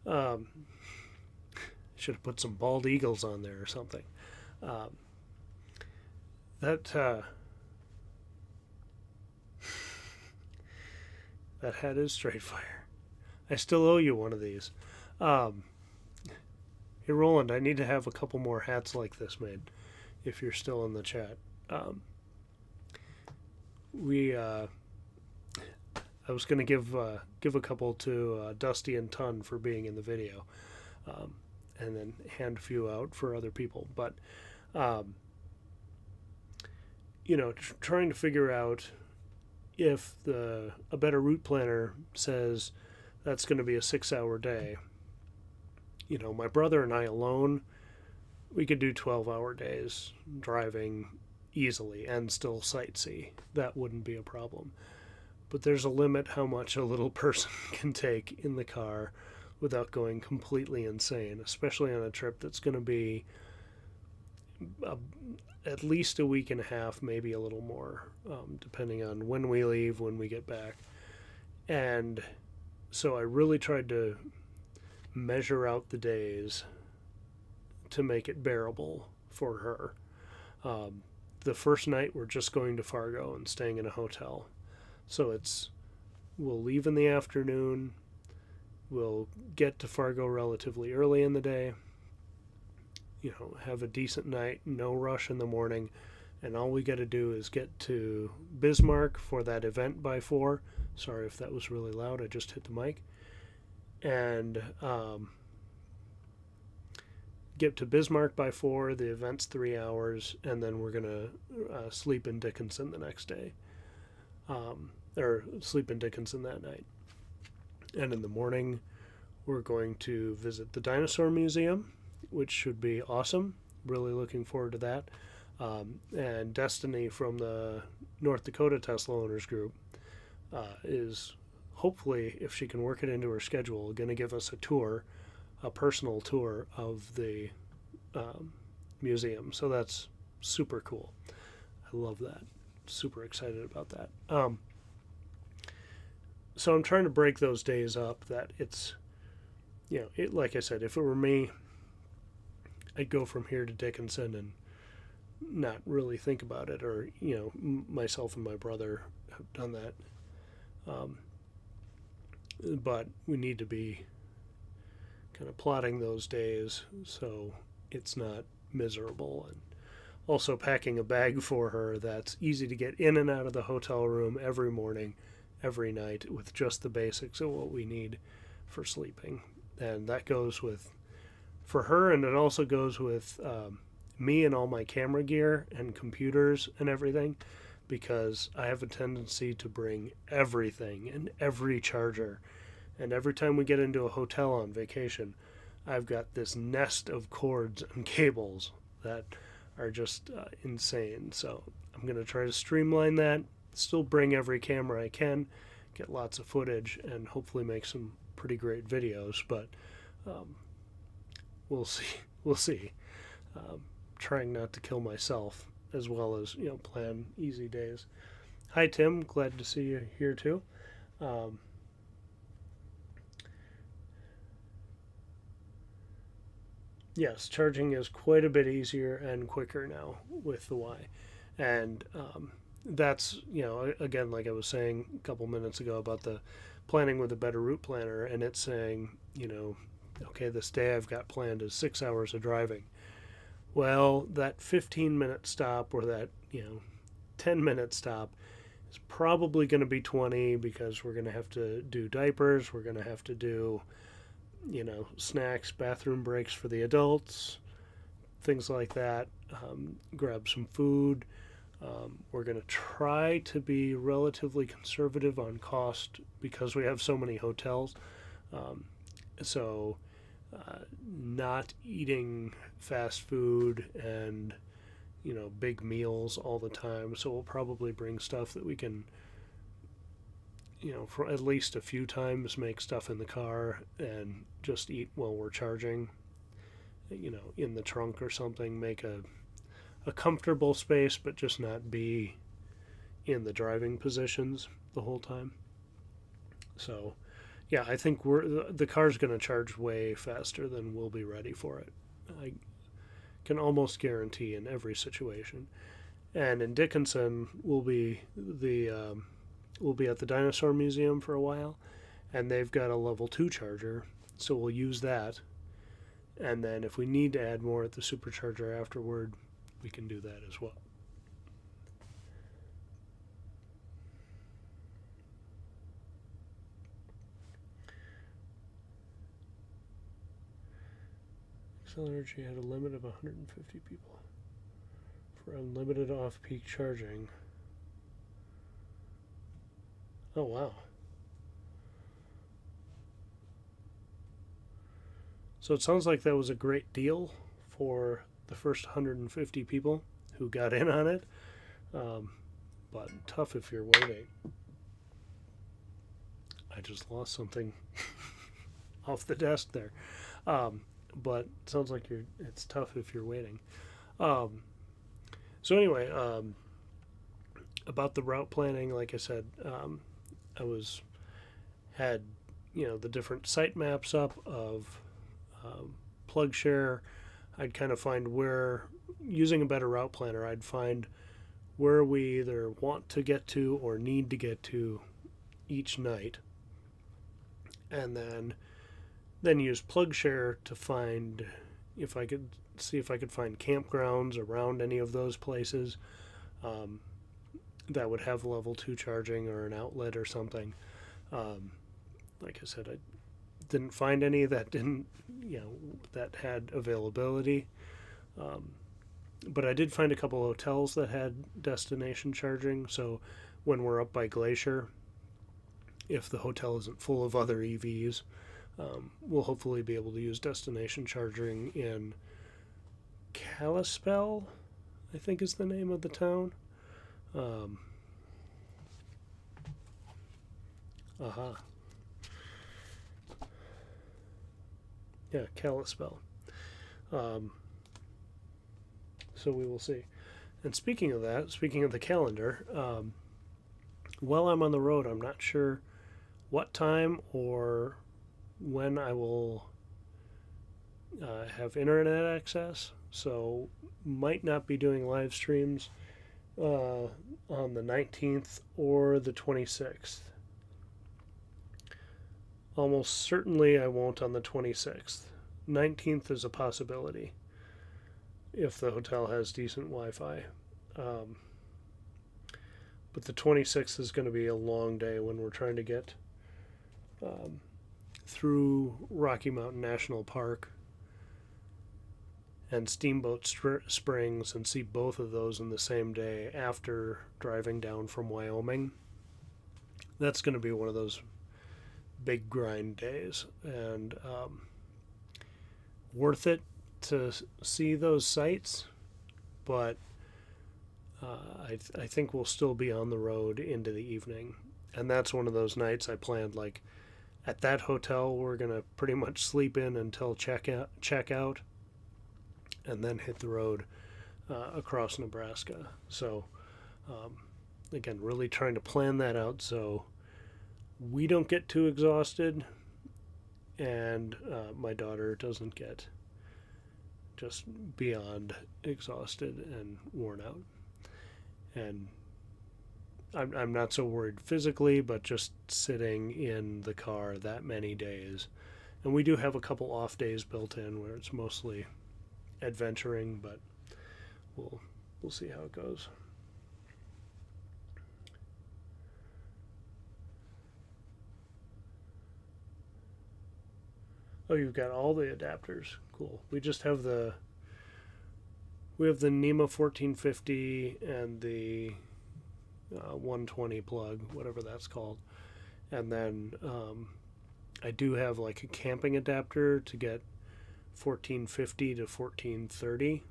Should have put some bald eagles on there or something. That hat is straight fire. I still owe you one of these. Hey, Roland, I need to have a couple more hats like this made, if you're still in the chat. I was going to give a couple to Dusty and Ton for being in the video, and then hand a few out for other people. But trying to figure out if a Better Route Planner says that's going to be a 6-hour day, my brother and I alone, we could do 12-hour days driving easily and still sightsee. That wouldn't be a problem. But there's a limit how much a little person can take in the car without going completely insane, especially on a trip that's going to be a, at least a week and a half, maybe a little more, depending on when we leave, when we get back. And so I really tried to measure out the days to make it bearable for her. The first night we're just going to Fargo and staying in a hotel. So we'll leave in the afternoon, we'll get to Fargo relatively early in the day, have a decent night, no rush in the morning, and all we got to do is get to Bismarck for that event by 4. Sorry if that was really loud, I just hit the mic. And get to Bismarck by 4, the event's 3 hours, and then we're going to sleep in Dickinson the next day. Or sleep in Dickinson that night. And in the morning, we're going to visit the Dinosaur Museum, which should be awesome. Really looking forward to that. And Destiny from the North Dakota Tesla Owners Group is hopefully, if she can work it into her schedule, going to give us a personal tour of the museum. So that's super cool. I love that. Super excited about that. So I'm trying to break those days up that it's, like I said, if it were me, I'd go from here to Dickinson and not really think about it, or, myself and my brother have done that. But we need to be kind of plotting those days so it's not miserable, and also packing a bag for her that's easy to get in and out of the hotel room every morning, every night, with just the basics of what we need for sleeping. And that goes for her, and it also goes with me and all my camera gear and computers and everything, because I have a tendency to bring everything and every charger. And every time we get into a hotel on vacation, I've got this nest of cords and cables that are just insane. So I'm going to try to streamline that, still bring every camera I can, get lots of footage, and hopefully make some pretty great videos. But we'll see. We'll see. Trying not to kill myself, as well as plan easy days. Hi Tim, glad to see you here too. Yes, charging is quite a bit easier and quicker now with the Y. And that's, again, like I was saying a couple minutes ago about the planning with a better route planner, and it's saying, okay, this day I've got planned is 6 hours of driving. Well, that 15-minute stop, or that, 10-minute stop is probably going to be 20, because we're going to have to do diapers, we're going to have to do snacks, bathroom breaks for the adults, things like that, grab some food. We're going to try to be relatively conservative on cost because we have so many hotels. So not eating fast food and, big meals all the time. So we'll probably bring stuff that we can, for at least a few times, make stuff in the car and just eat while we're charging, in the trunk or something. Make a comfortable space, but just not be in the driving positions the whole time. So, yeah, I think the car's going to charge way faster than we'll be ready for it. I can almost guarantee in every situation. And in Dickinson, we'll be at the Dinosaur Museum for a while, and they've got a level 2 charger, so we'll use that. And then if we need to add more at the supercharger afterward, we can do that as well. Xcel Energy had a limit of 150 people for unlimited off-peak charging. Oh, wow. So it sounds like that was a great deal for the first 150 people who got in on it. But tough if you're waiting. I just lost something off the desk there. But it sounds like it's tough if you're waiting. So anyway, about the route planning, like I said, I had the different site maps up of plug share. I'd kind of find where, using a better route planner, I'd find where we either want to get to or need to get to each night, and then use plug share to find if I could find campgrounds around any of those places that would have level 2 charging or an outlet or something. Like I said, I didn't find any that that had availability. But I did find a couple hotels that had destination charging. So when we're up by Glacier, if the hotel isn't full of other EVs, we'll hopefully be able to use destination charging in Kalispell, I think is the name of the town. Yeah, Kalispell. So we will see. And speaking of that, speaking of the calendar, while I'm on the road, I'm not sure what time or when I will have internet access. So might not be doing live streams on the 19th or the 26th. Almost certainly I won't on the 26th. 19th is a possibility if the hotel has decent Wi-Fi. But the 26th is going to be a long day when we're trying to get through Rocky Mountain National Park and Steamboat Springs and see both of those in the same day after driving down from Wyoming. That's going to be one of those big grind days, and worth it to see those sites, but I think we'll still be on the road into the evening, and that's one of those nights I planned, like at that hotel we're gonna pretty much sleep in until check out and then hit the road across Nebraska. So again, really trying to plan that out so we don't get too exhausted and my daughter doesn't get just beyond exhausted and worn out. And I'm not so worried physically, but just sitting in the car that many days. And we do have a couple off days built in where it's mostly adventuring, but we'll see how it goes. Oh, you've got all the adapters. Cool. We just have the NEMA 1450 and the 120 plug, whatever that's called. And then I do have like a camping adapter to get 1450 to 1430,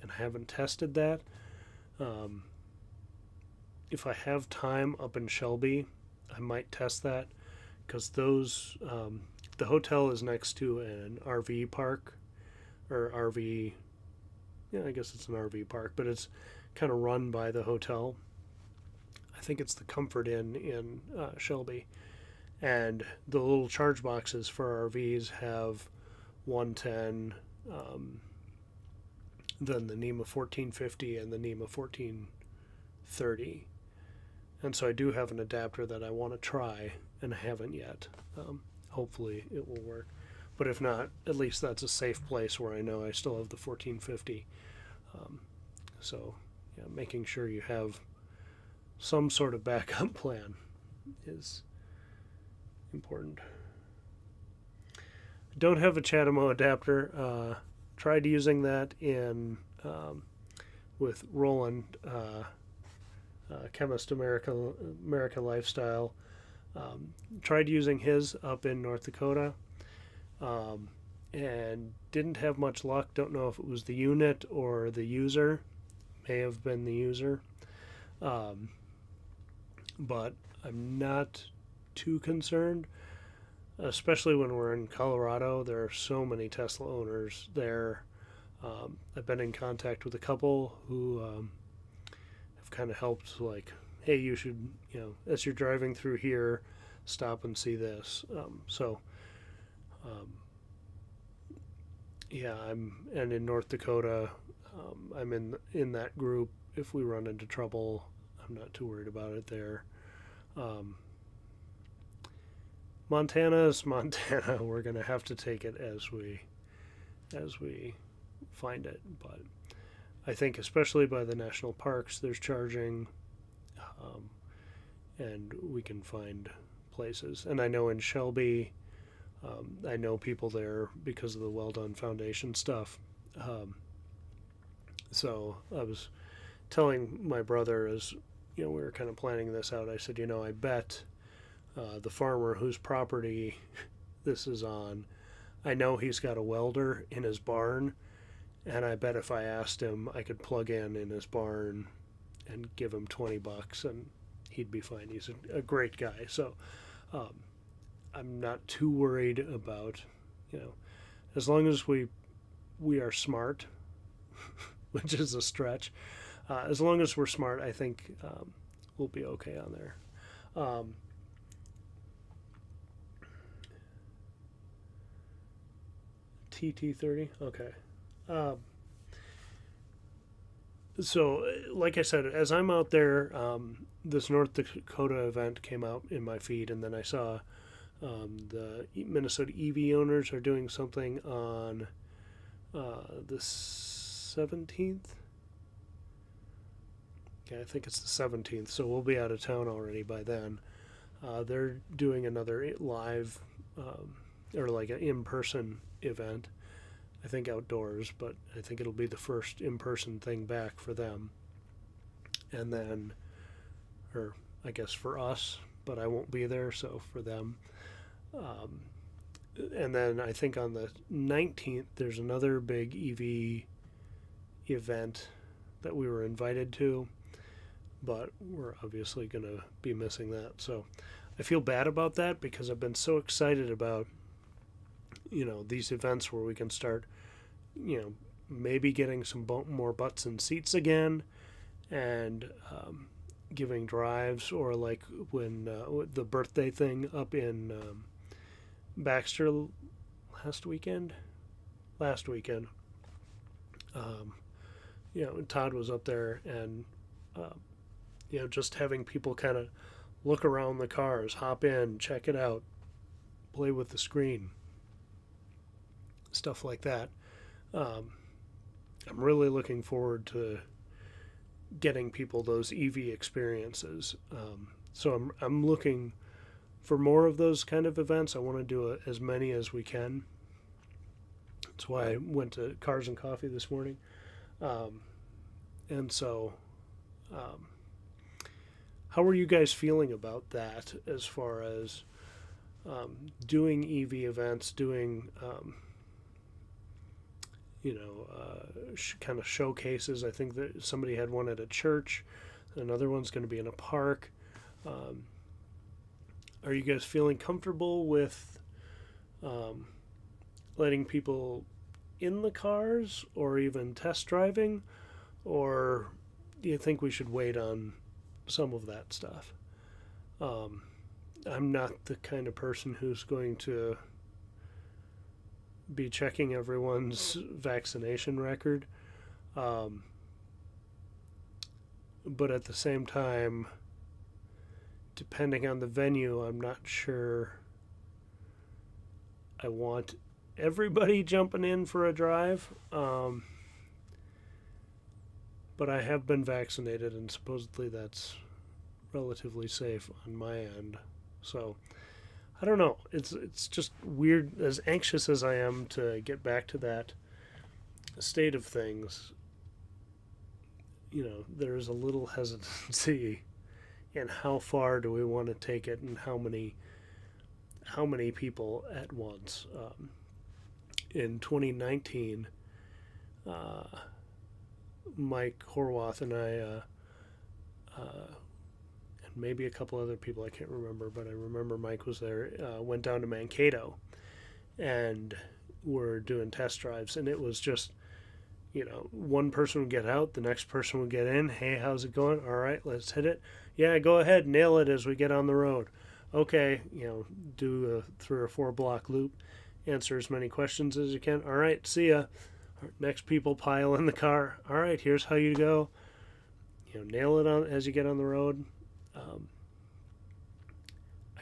and I haven't tested that. If I have time up in Shelby, I might test that, because those the hotel is next to an RV park, or RV, yeah, I guess it's an RV park, but it's kind of run by the hotel. I think it's the Comfort Inn in Shelby. And the little charge boxes for RVs have 110, then the NEMA 1450 and the NEMA 1430. And so I do have an adapter that I want to try, and I haven't yet. Hopefully it will work. But if not, at least that's a safe place where I know I still have the 1450. So yeah, making sure you have some sort of backup plan is important. Don't have a CHAdeMO adapter. Tried using that in with Roland, Chemist America Lifestyle. Tried using his up in North Dakota. and didn't have much luck. Don't know if it was the unit or the user. May have been the user. Um, but I'm not too concerned, especially when we're in Colorado. There are so many Tesla owners there. I've been in contact with a couple who have kind of helped, like, hey, you should, as you're driving through here, stop and see this. Um, yeah, and in North Dakota, I'm in that group. If we run into trouble, I'm not too worried about it there. Um, Montana is Montana. We're gonna have to take it as we find it. But I think, especially by the national parks, there's charging, um, and we can find places. And I know in Shelby, I know people there because of the Well Done Foundation stuff. So I was telling my brother, as we were kind of planning this out, I said, I bet the farmer whose property this is on, I know he's got a welder in his barn, and I bet if I asked him, I could plug in his barn and give him $20 and he'd be fine. He's a great guy. So I'm not too worried about, as long as we are smart, which is a stretch. As long as we're smart, I think we'll be okay on there. TT30, okay. So, like I said, as I'm out there, this North Dakota event came out in my feed, and then I saw the Minnesota EV owners are doing something on the 17th. Yeah, I think it's the 17th, so we'll be out of town already by then. They're doing another live or like an in-person event. I think outdoors, but I think it'll be the first in-person thing back for them. And then, or I guess for us, but I won't be there, so for them. And then I think on the 19th, there's another big EV event that we were invited to, but we're obviously going to be missing that. So I feel bad about that because I've been so excited about, these events where we can start, maybe getting some more butts and seats again, and giving drives, or like when the birthday thing up in Baxter last weekend. Todd was up there, and just having people kind of look around the cars, hop in, check it out, play with the screen, stuff like that. I'm really looking forward to getting people those EV experiences. So I'm looking for more of those kind of events. I want to do as many as we can. That's why I went to Cars and Coffee this morning. And so, how are you guys feeling about that as far as doing EV events, doing kind of showcases? I think that somebody had one at a church. Another one's going to be in a park. Are you guys feeling comfortable with letting people in the cars or even test driving? Or do you think we should wait on some of that stuff? I'm not the kind of person who's going to be checking everyone's vaccination record. But at the same time, depending on the venue, I'm not sure I want everybody jumping in for a drive. But I have been vaccinated, and supposedly that's relatively safe on my end. So I don't know. It's just weird. As anxious as I am to get back to that state of things, there's a little hesitancy in how far do we want to take it, and how many people at once. in 2019, Mike Horwath and I, and maybe a couple other people, I can't remember, but I remember Mike was there, went down to Mankato and were doing test drives. And it was just, one person would get out, the next person would get in. Hey, how's it going? All right, let's hit it. Yeah, go ahead, nail it as we get on the road. Okay, do a 3 or 4 block loop, answer as many questions as you can. All right, see ya. Next people pile in the car. All right, here's how you go. Nail it on as you get on the road. I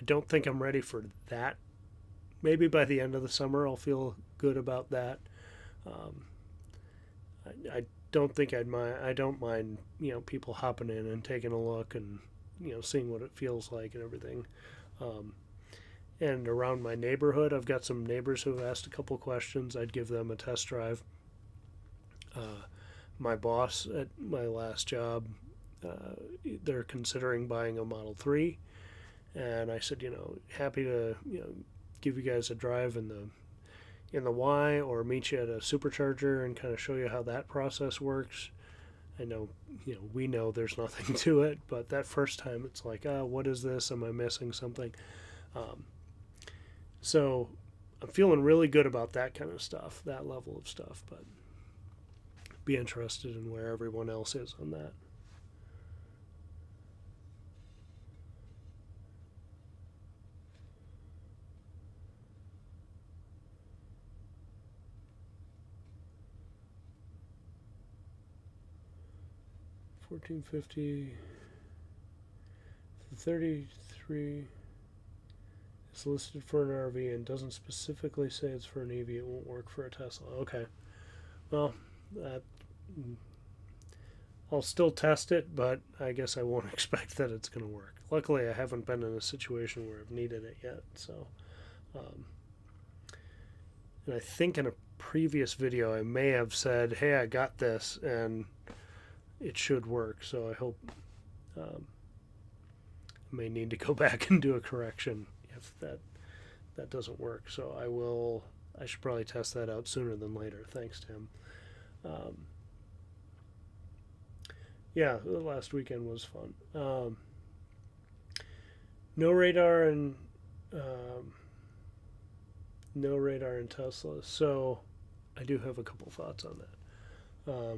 don't think I'm ready for that. Maybe by the end of the summer I'll feel good about that. I don't think I'd mind. I don't mind, people hopping in and taking a look and seeing what it feels like and everything. And around my neighborhood, I've got some neighbors who have asked a couple questions. I'd give them a test drive. My boss at my last job, they're considering buying a Model 3, and I said, happy to give you guys a drive in the Y, or meet you at a supercharger and kind of show you how that process works. I know, we know there's nothing to it, but that first time it's like, what is this? Am I missing something? So I'm feeling really good about that kind of stuff, that level of stuff, but be interested in where everyone else is on that. $1,450. The 33 is listed for an RV and doesn't specifically say it's for an EV. It won't work for a Tesla. Okay. Well, I'll still test it, but I guess I won't expect that it's going to work. Luckily, I haven't been in a situation where I've needed it yet. So, and I think in a previous video I may have said, "Hey, I got this," and it should work. So I hope I may need to go back and do a correction if that doesn't work. So I will. I should probably test that out sooner than later. Thanks, Tim. Yeah, the last weekend was fun. No radar and Tesla. So I do have a couple thoughts on that.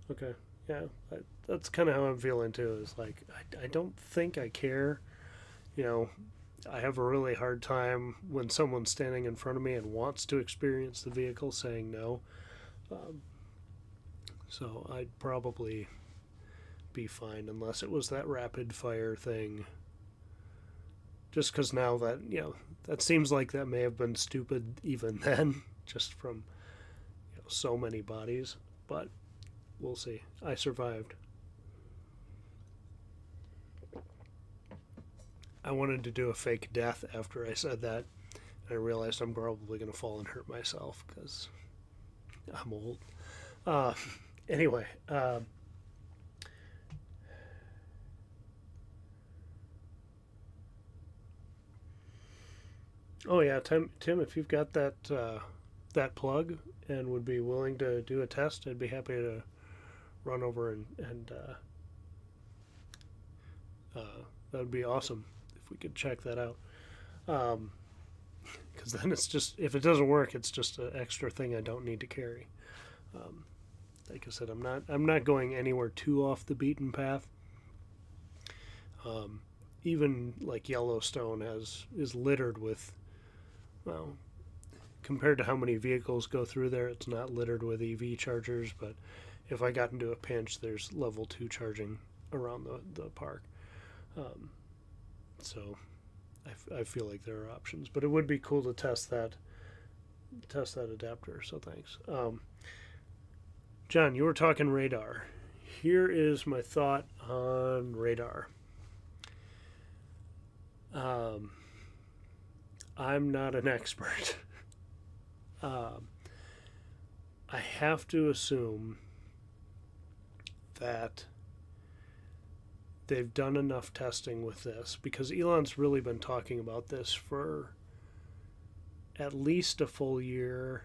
Okay, yeah, that's kind of how I'm feeling too. Is like I don't think I care. I have a really hard time when someone's standing in front of me and wants to experience the vehicle saying no. So I'd probably be fine unless it was that rapid fire thing. Just because now that, that seems like that may have been stupid even then, just from so many bodies. But we'll see. I survived. I wanted to do a fake death after I said that. And I realized I'm probably going to fall and hurt myself because I'm old. Anyway. Oh yeah, Tim, if you've got that plug and would be willing to do a test, I'd be happy to run over and that would be awesome if we could check that out. Because then it's just, if it doesn't work, it's just an extra thing I don't need to carry. Like I said, I'm not going anywhere too off the beaten path. Even like Yellowstone is littered with, well, compared to how many vehicles go through there, it's not littered with EV chargers, but if I got into a pinch, there's level 2 charging around the park. So I feel like there are options, but it would be cool to test that adapter, so thanks. John, you were talking radar. Here is my thought on radar. I'm not an expert. I have to assume that they've done enough testing with this, because Elon's really been talking about this for at least a full year.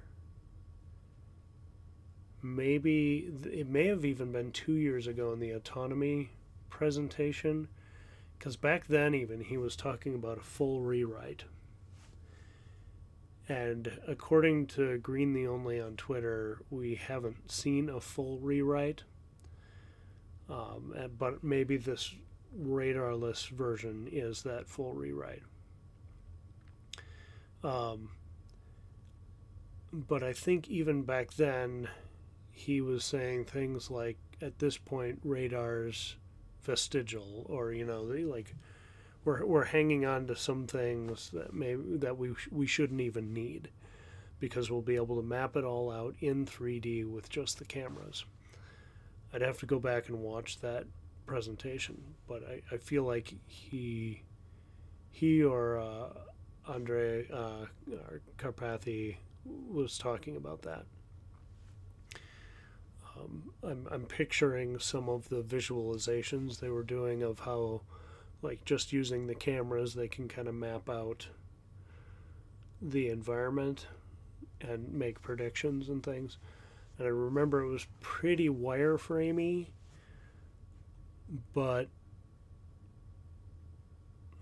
Maybe it may have even been 2 years ago in the autonomy presentation, because back then even he was talking about a full rewrite. And according to Green the Only on Twitter, we haven't seen a full rewrite. But maybe this radarless version is that full rewrite. But I think even back then, he was saying things like, at this point, radar's vestigial, or like we're hanging on to some things that we shouldn't even need, because we'll be able to map it all out in 3D with just the cameras. I'd have to go back and watch that presentation, but I feel like he or Andre Karpathy was talking about that. I'm picturing some of the visualizations they were doing of how, like, just using the cameras, they can kind of map out the environment and make predictions and things. And I remember it was pretty wireframey, but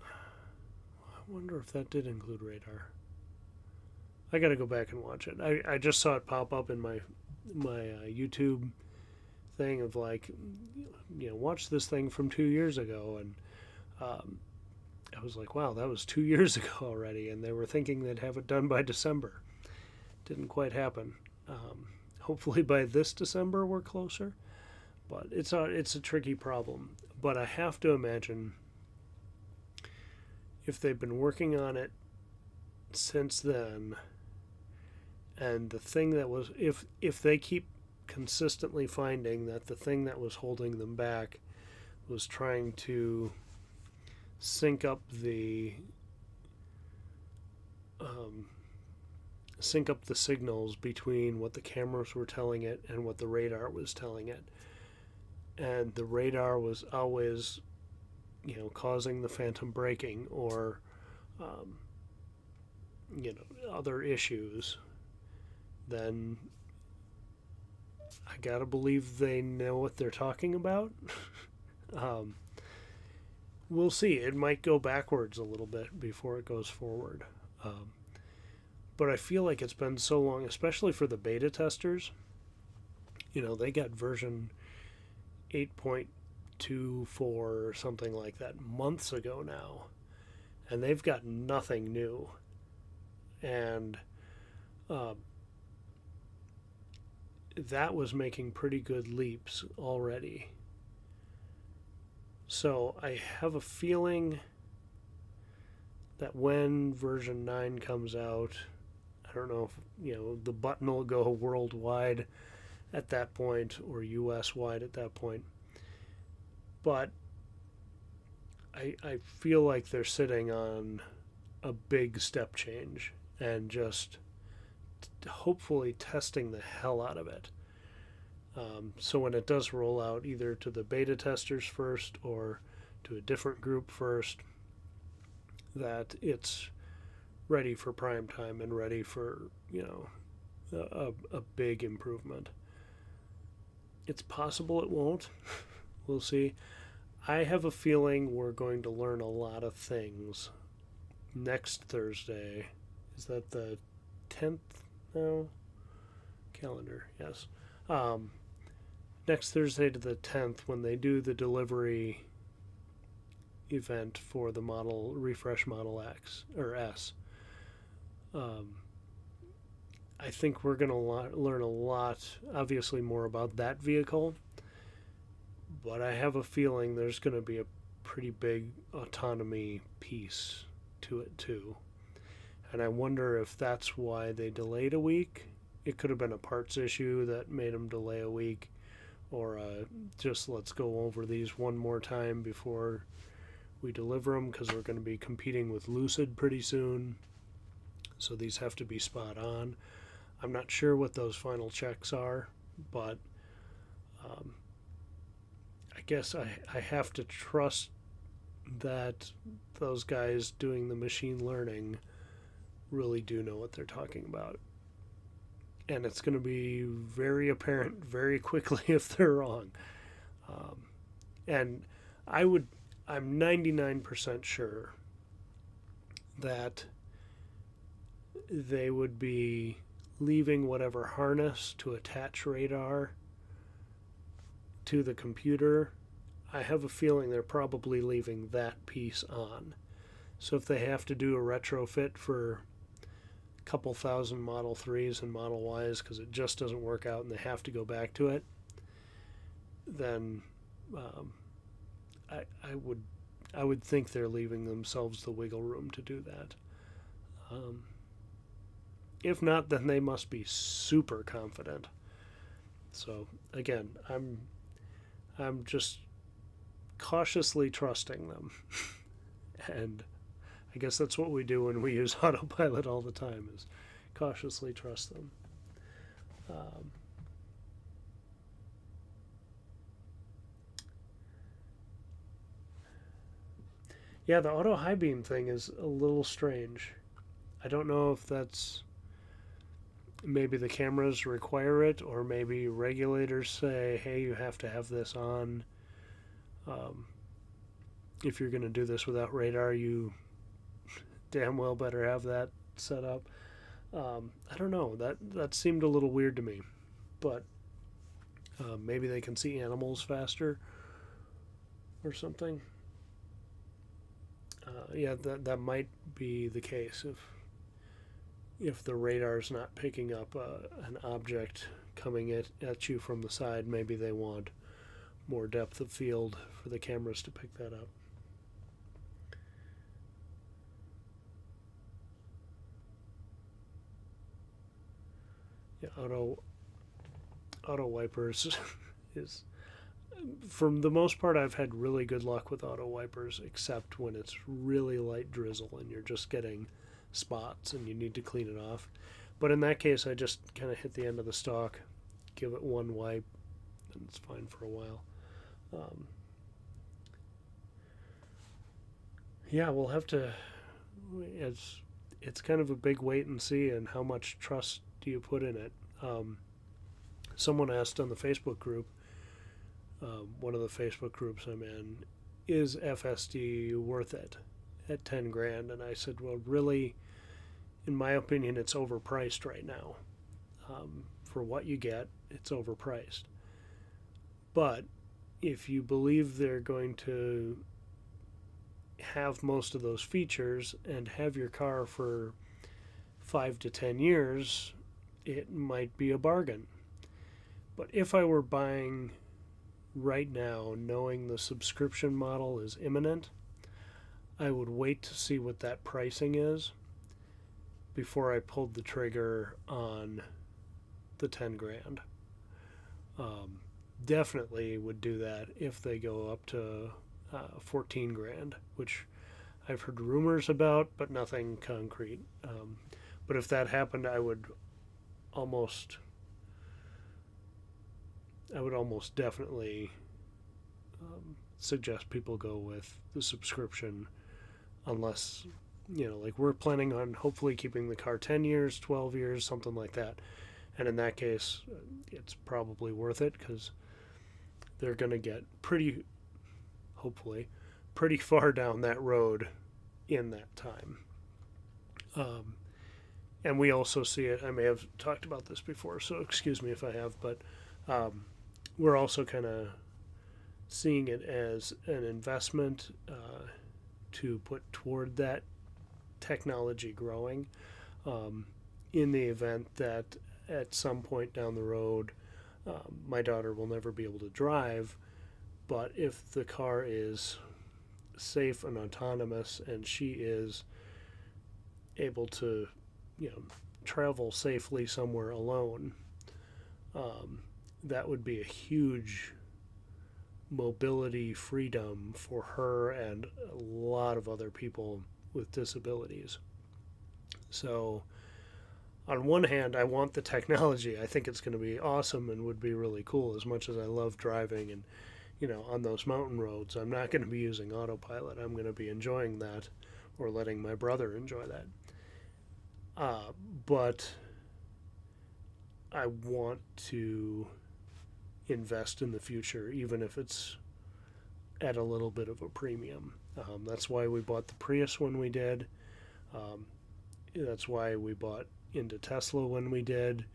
I wonder if that did include radar. I got to go back and watch it. I just saw it pop up in my YouTube thing of, like, watch this thing from 2 years ago, and I was like, wow, that was 2 years ago already, and they were thinking they'd have it done by December. Didn't quite happen. Hopefully by this December we're closer, but it's a tricky problem. But I have to imagine, if they've been working on it since then, and the thing that was, if they keep consistently finding that the thing that was holding them back was trying to sync up the signals between what the cameras were telling it and what the radar was telling it, and the radar was always causing the phantom braking or other issues, then I gotta believe they know what they're talking about. We'll see. It might go backwards a little bit before it goes forward. But I feel like it's been so long, especially for the beta testers. They got version 8.24 or something like that months ago now, and they've got nothing new. And that was making pretty good leaps already. So I have a feeling that when version 9 comes out, I don't know if the button will go worldwide at that point or US wide at that point, but I feel like they're sitting on a big step change and just hopefully testing the hell out of it. So when it does roll out, either to the beta testers first or to a different group first, that it's ready for prime time and ready for a big improvement. It's possible it won't. We'll see. I have a feeling we're going to learn a lot of things next Thursday. Is that the 10th now? Calendar, yes. Next Thursday to the 10th, when they do the delivery event for the refresh Model X or S. I think we're going to learn a lot, obviously more about that vehicle, but I have a feeling there's going to be a pretty big autonomy piece to it too. And I wonder if that's why they delayed a week. It could have been a parts issue that made them delay a week, or just let's go over these one more time before we deliver them, because we're going to be competing with Lucid pretty soon. So these have to be spot on. I'm not sure what those final checks are, but I guess I have to trust that those guys doing the machine learning really do know what they're talking about. And it's going to be very apparent very quickly if they're wrong. And I'm 99% sure that they would be leaving whatever harness to attach radar to the computer. I have a feeling they're probably leaving that piece on. So if they have to do a retrofit for a couple thousand Model 3s and Model Ys because it just doesn't work out and they have to go back to it, then I would think they're leaving themselves the wiggle room to do that. If not, then they must be super confident. So again, I'm just cautiously trusting them. And I guess that's what we do when we use autopilot all the time, is cautiously trust them. Yeah, the auto high beam thing is a little strange. I don't know if that's maybe the cameras require it, or maybe regulators say, hey, you have to have this on. If you're going to do this without radar, you damn well better have that set up. I don't know. That seemed a little weird to me. But maybe they can see animals faster or something. Yeah, that might be the case if the radar's not picking up an object coming at you from the side. Maybe they want more depth of field for the cameras to pick that up. Yeah, auto wipers is, for the most part, I've had really good luck with auto wipers, except when it's really light drizzle and you're just getting spots and you need to clean it off. But in that case, I just kind of hit the end of the stalk, give it one wipe, and it's fine for a while. Yeah, we'll have to. It's kind of a big wait and see, and how much trust do you put in it? Someone asked on the Facebook group, one of the Facebook groups I'm in, is FSD worth it at 10 grand? And I said, well, really, in my opinion, it's overpriced right now. For what you get, it's overpriced. But if you believe they're going to have most of those features and have your car for 5 to 10 years, it might be a bargain. But if I were buying right now, knowing the subscription model is imminent, I would wait to see what that pricing is before I pulled the trigger on the 10 grand. Definitely would do that if they go up to 14 grand, which I've heard rumors about, but nothing concrete. But if that happened, I would almost definitely suggest people go with the subscription, unless, like we're planning on hopefully keeping the car 10 years, 12 years, something like that. And in that case, it's probably worth it, because they're going to get hopefully, pretty far down that road in that time. And we also see it, I may have talked about this before, so excuse me if I have, but we're also kind of seeing it as an investment to put toward that technology growing, in the event that at some point down the road, my daughter will never be able to drive, but if the car is safe and autonomous and she is able to, travel safely somewhere alone, that would be a huge mobility freedom for her and a lot of other people with disabilities. So on one hand, I want the technology. I think it's going to be awesome and would be really cool, as much as I love driving and on those mountain roads, I'm not going to be using autopilot. I'm going to be enjoying that, or letting my brother enjoy that. But I want to invest in the future, even if it's at a little bit of a premium. That's why we bought the Prius when we did. That's why we bought into Tesla when we did.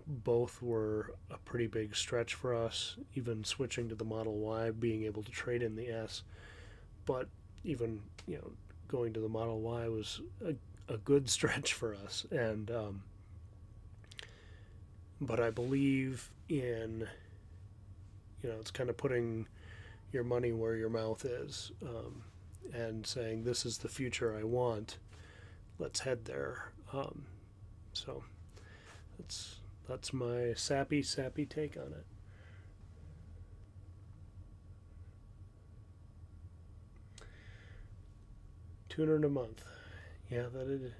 Both were a pretty big stretch for us, even switching to the Model Y, being able to trade in the S. But even, going to the Model Y was a good stretch for us. And, but I believe in, it's kind of putting your money where your mouth is, and saying, this is the future I want. Let's head there. So that's my sappy take on it. $200 a month. Yeah, that is.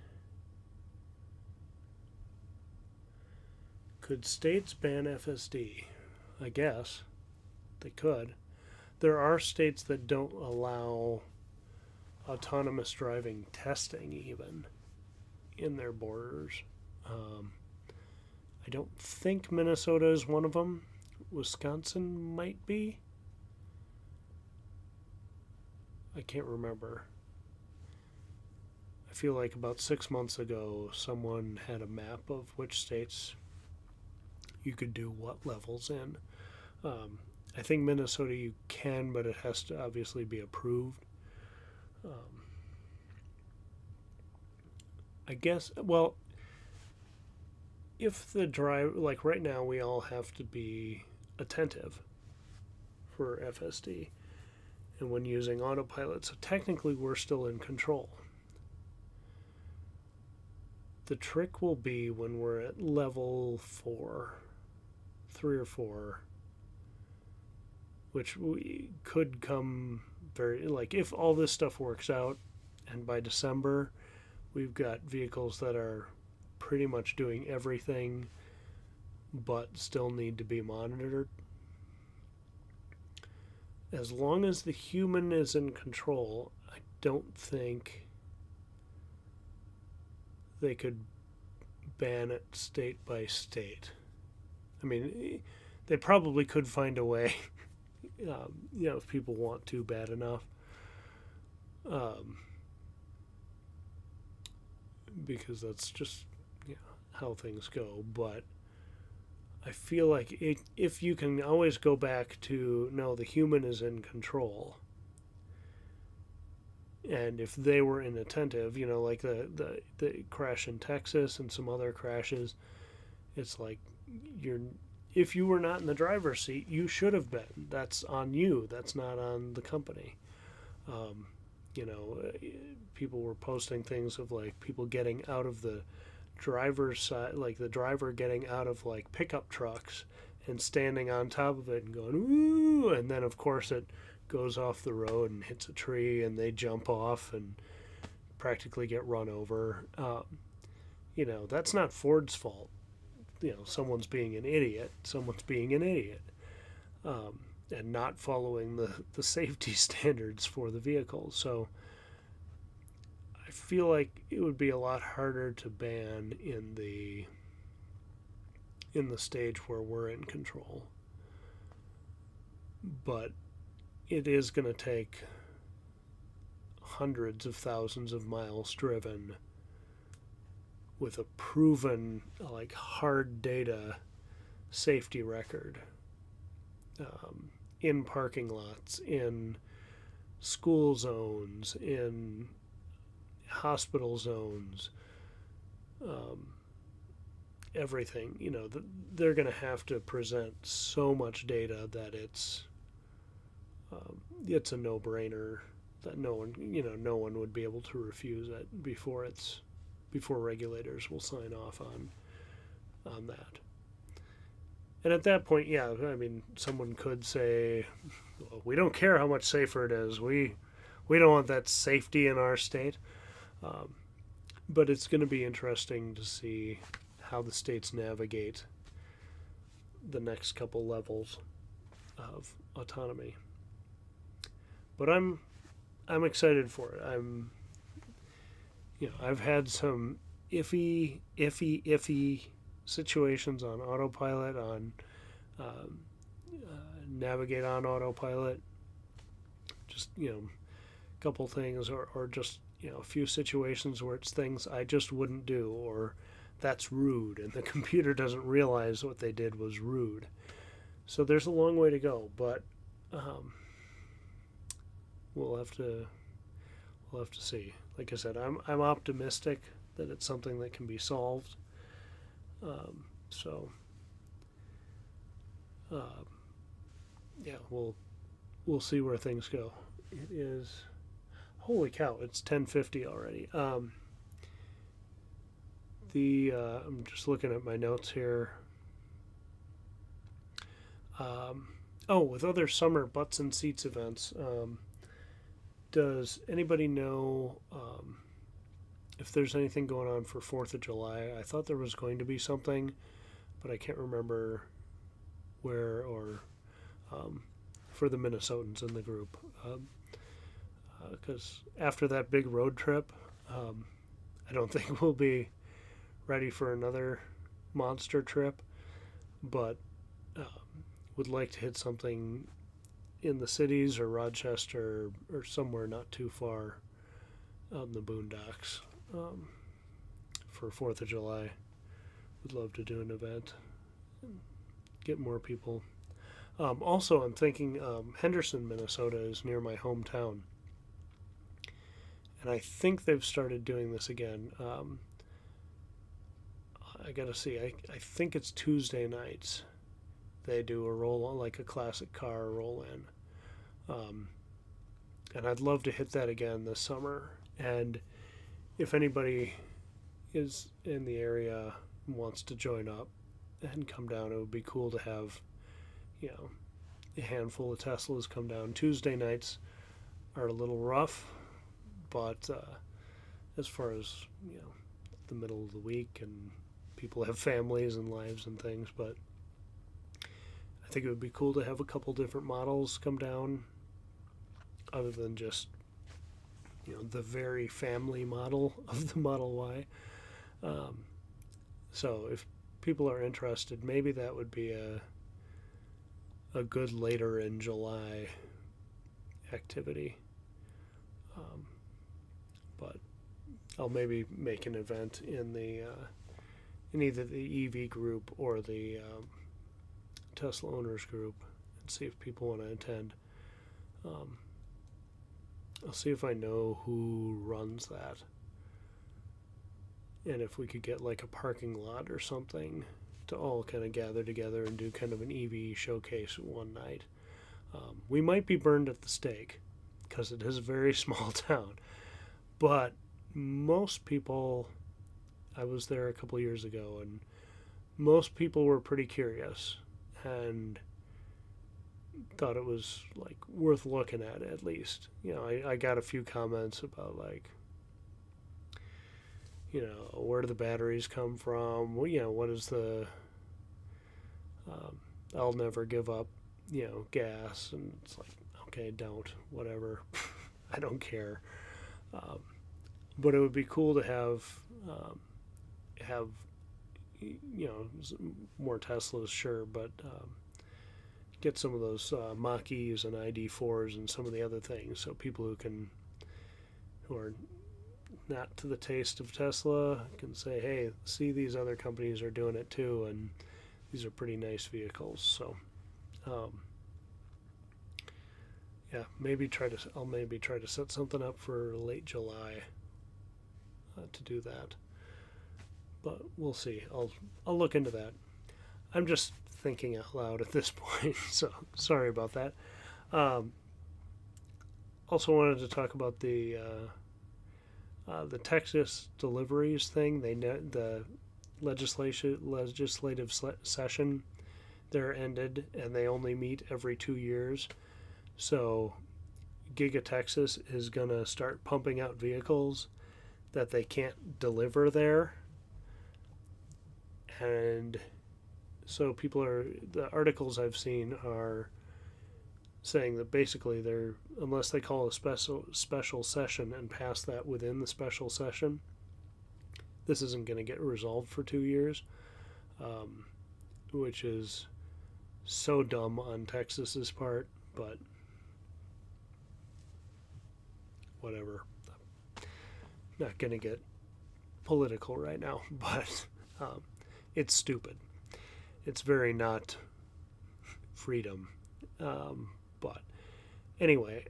Could states ban FSD? I guess they could. There are states that don't allow autonomous driving testing even in their borders. I don't think Minnesota is one of them. Wisconsin might be. I can't remember. I feel like about 6 months ago, someone had a map of which states you could do what levels in. I think Minnesota you can, but it has to obviously be approved. I guess, well, if the drive, like right now, we all have to be attentive for FSD and when using autopilot, so technically we're still in control. The trick will be when we're at level 4, 3 or 4, which we could come very, like if all this stuff works out and by December we've got vehicles that are pretty much doing everything but still need to be monitored. As long as the human is in control, I don't think they could ban it state by state. I mean, they probably could find a way, if people want to bad enough. Because that's just how things go. But I feel like if you can always go back to, no, the human is in control. And if they were inattentive, like the crash in Texas and some other crashes, it's like if you were not in the driver's seat, you should have been. That's on you. That's not on the company. People were posting things of like people getting out of the driver's side, like the driver getting out of like pickup trucks and standing on top of it and going, ooh, and then of course it goes off the road and hits a tree and they jump off and practically get run over. That's not Ford's fault. Someone's being an idiot. And not following the safety standards for the vehicle. So I feel like it would be a lot harder to ban in the stage where we're in control. But it is going to take hundreds of thousands of miles driven with a proven, like, hard data safety record. In parking lots, in school zones, in hospital zones, everything. They're going to have to present so much data that it's a no-brainer that no one would be able to refuse it before regulators will sign off on that. And at that point, someone could say, well, we don't care how much safer it is. We don't want that safety in our state. But it's going to be interesting to see how the states navigate the next couple levels. of autonomy. But I'm excited for it. I've had some iffy situations on autopilot, on navigate on autopilot, just a couple things, or just a few situations where it's things I just wouldn't do, or that's rude, and the computer doesn't realize what they did was rude. So there's a long way to go, but we'll have to see. Like I said, I'm optimistic that it's something that can be solved. So yeah, we'll see where things go. It is, holy cow, it's 10:50 already. I'm just looking at my notes here. With other summer butts and seats events, does anybody know if there's anything going on for 4th of July? I thought there was going to be something, but I can't remember where, or for the Minnesotans in the group. Because after that big road trip, I don't think we'll be ready for another monster trip, but would like to hit something in the cities or Rochester or somewhere not too far out in the boondocks for 4th of July. Would love to do an event, get more people. Also, I'm thinking Henderson, Minnesota is near my hometown, and I think they've started doing this again. I gotta see. I think it's Tuesday nights. They do a roll-on, like a classic car roll-in. And I'd love to hit that again this summer. And if anybody is in the area and wants to join up and come down, it would be cool to have, a handful of Teslas come down. Tuesday nights are a little rough, but as far as, the middle of the week, and people have families and lives and things, but I think it would be cool to have a couple different models come down, other than just the very family model of the Model Y. So if people are interested, maybe that would be a good later in July activity. But I'll maybe make an event in either the EV group or the Tesla owners group, and see if people want to attend. I'll see if I know who runs that, and if we could get like a parking lot or something to all kind of gather together and do kind of an EV showcase one night. We might be burned at the stake because it is a very small town, but most people, I was there a couple years ago, and most people were pretty curious and thought it was like worth looking at least. I got a few comments about like, where do the batteries come from? Well, what is the I'll never give up, gas, and it's like, okay, don't, whatever. I don't care. But it would be cool to have more Teslas, sure, but get some of those Mach-E's and ID4s and some of the other things, so people who are not to the taste of Tesla can say, hey, see, these other companies are doing it too, and these are pretty nice vehicles. So yeah, I'll maybe try to set something up for late July to do that, but we'll see. I'll look into that. I'm just thinking out loud at this point, so sorry about that. Also wanted to talk about the Texas deliveries thing. The legislative session there ended, and they only meet every 2 years. So Giga Texas is going to start pumping out vehicles that they can't deliver there. And so the articles I've seen are saying that basically they're, unless they call a special session and pass that within the special session, this isn't going to get resolved for 2 years, which is so dumb on Texas's part, but whatever. Not going to get political right now, but it's stupid. It's very not freedom. But anyway,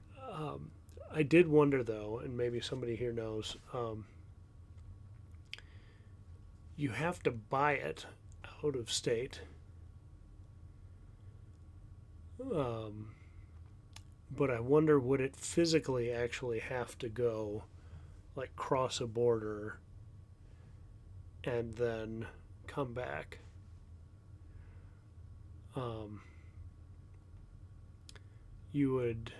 I did wonder though, and maybe somebody here knows, you have to buy it out of state. But I wonder, would it physically actually have to go, like cross a border and then come back? You would,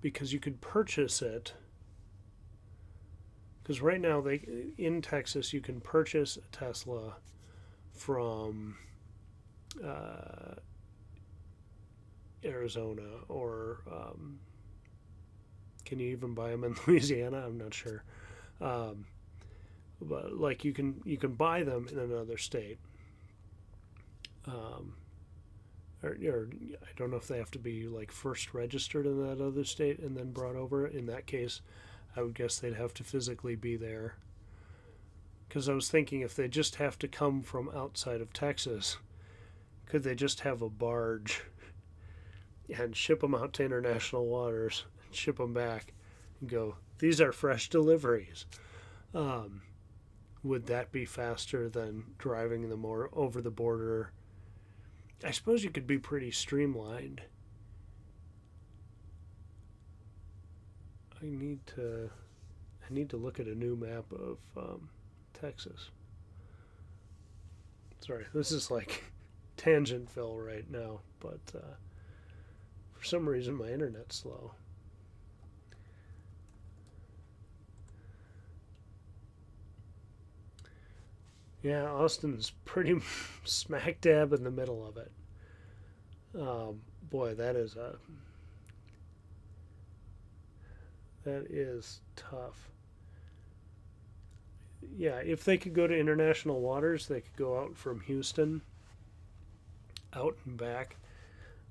because you could purchase it, because right now in Texas you can purchase a Tesla from Arizona, or can you even buy them in Louisiana? I'm not sure. But like you can buy them in another state. Or I don't know if they have to be like first registered in that other state and then brought over. In that case, I would guess they'd have to physically be there. Because I was thinking, if they just have to come from outside of Texas, could they just have a barge and ship them out to international waters, and ship them back, and go, these are fresh deliveries? Would that be faster than driving them over the border? I suppose you could be pretty streamlined. I need to look at a new map of Texas. Sorry, this is like Tangentville right now, but for some reason my internet's slow. Yeah, Austin's pretty smack dab in the middle of it. Boy, that is tough. Yeah, if they could go to international waters, they could go out from Houston, out and back.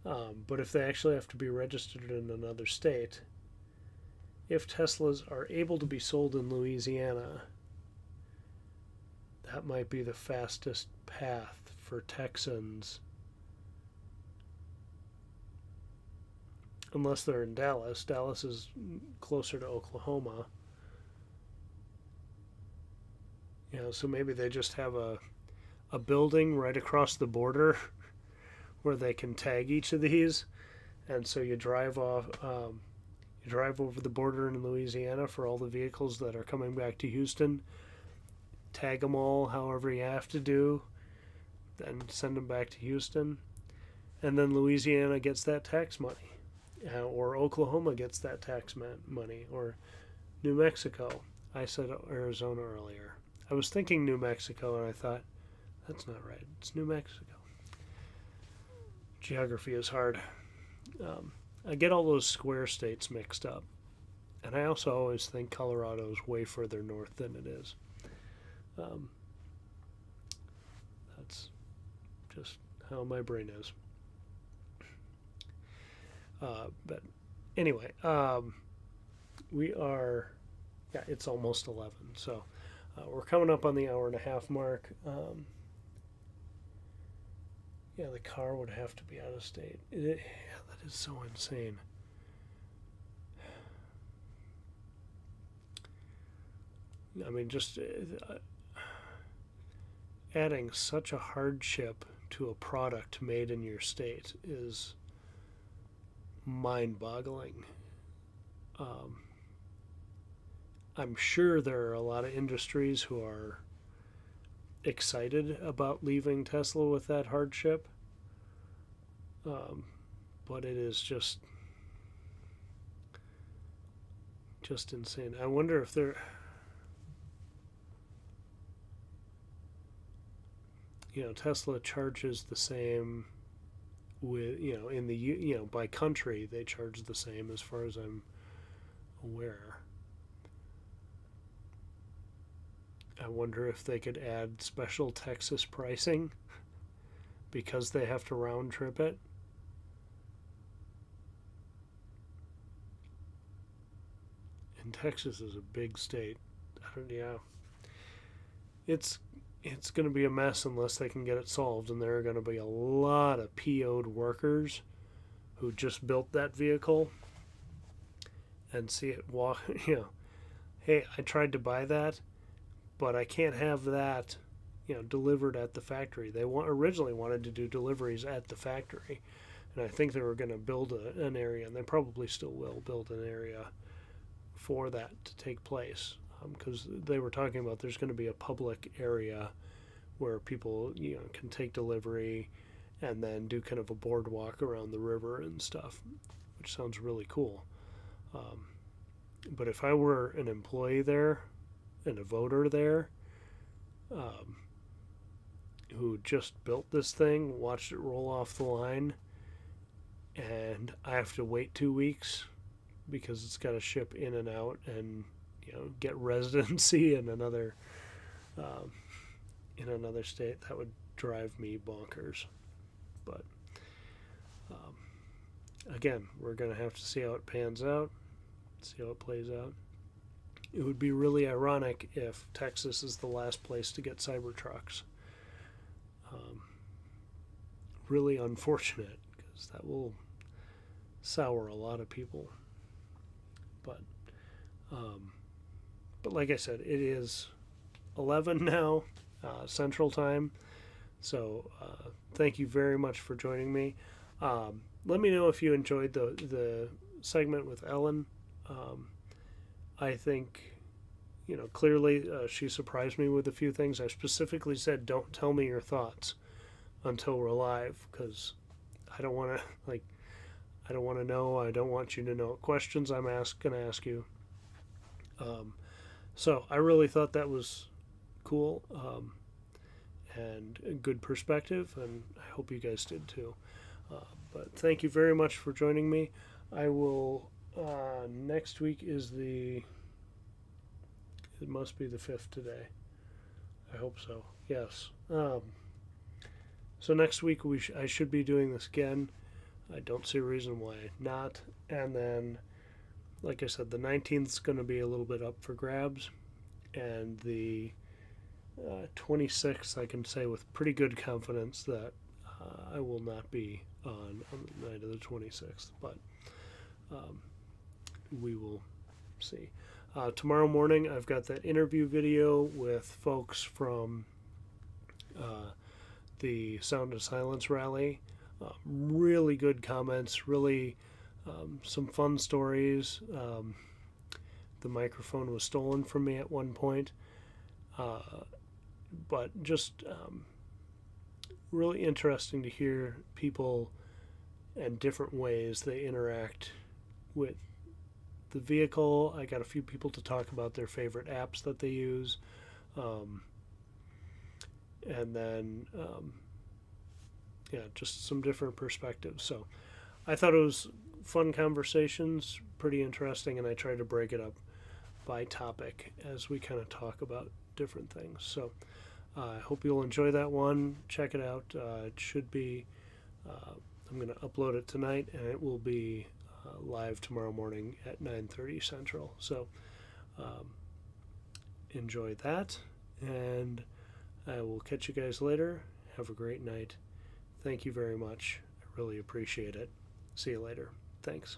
But if they actually have to be registered in another state, if Teslas are able to be sold in Louisiana, that might be the fastest path for Texans. Unless they're in Dallas. Dallas is closer to Oklahoma. You know, so maybe they just have a building right across the border where they can tag each of these, and so you drive over the border in Louisiana for all the vehicles that are coming back to Houston, tag them all however you have to do, then send them back to Houston, and then Louisiana gets that tax money, or Oklahoma gets that tax money, or New Mexico. I said Arizona earlier. I was thinking New Mexico, and I thought, that's not right. It's New Mexico. Geography is hard. I get all those square states mixed up. And I also always think Colorado is way further north than it is. That's just how my brain is. But anyway, we are, it's almost 11. So we're coming up on the hour and a half mark. Yeah, the car would have to be out of state. That is so insane. I mean, just adding such a hardship to a product made in your state is mind-boggling. I'm sure there are a lot of industries who are excited about leaving Tesla with that hardship, but it is just insane. I wonder if they're, Tesla charges the same with in the by country they charge the same as far as I'm aware. I wonder if they could add special Texas pricing because they have to round trip it. And Texas is a big state. It's going to be a mess unless they can get it solved, and there are going to be a lot of PO'd workers who just built that vehicle and see it walk. Hey, I tried to buy that, but I can't have that, delivered at the factory. They originally wanted to do deliveries at the factory, and I think they were going to build an area, and they probably still will build an area for that to take place, because they were talking about there's going to be a public area where people can take delivery and then do kind of a boardwalk around the river and stuff, which sounds really cool. But if I were an employee there and a voter there, who just built this thing, watched it roll off the line, and I have to wait 2 weeks because it's got to ship in and out and get residency in another state, that would drive me bonkers. But again, we're going to have to see how it pans out, see how it plays out. It would be really ironic if Texas is the last place to get Cybertrucks. Really unfortunate, because that will sour a lot of people. But like I said, it is 11 now, Central Time. So thank you very much for joining me. Let me know if you enjoyed the segment with Ellen. I think, clearly she surprised me with a few things. I specifically said, don't tell me your thoughts until we're live, because I don't want to, I don't want to know. I don't want you to know what questions I'm going to ask you. So I really thought that was cool and a good perspective, and I hope you guys did too. But thank you very much for joining me. I will, next week is it must be the 5th today. I hope so. Yes. So next week I should be doing this again. I don't see a reason why not. And then, like I said, the 19th is going to be a little bit up for grabs. And the 26th, I can say with pretty good confidence that I will not be on the night of the 26th. But we will see. Tomorrow morning, I've got that interview video with folks from the Sound of Silence rally. Really good comments, really some fun stories. The microphone was stolen from me at one point, but just really interesting to hear people and different ways they interact with the vehicle. I got a few people to talk about their favorite apps that they use, and then just some different perspectives. So I thought it was fun conversations, pretty interesting, and I tried to break it up by topic as we kind of talk about different things. So I hope you'll enjoy that one. Check it out. It should be, I'm going to upload it tonight, and it will be live tomorrow morning at 9:30 Central. So enjoy that, and I will catch you guys later. Have a great night. Thank you very much. I really appreciate it. See you later. Thanks.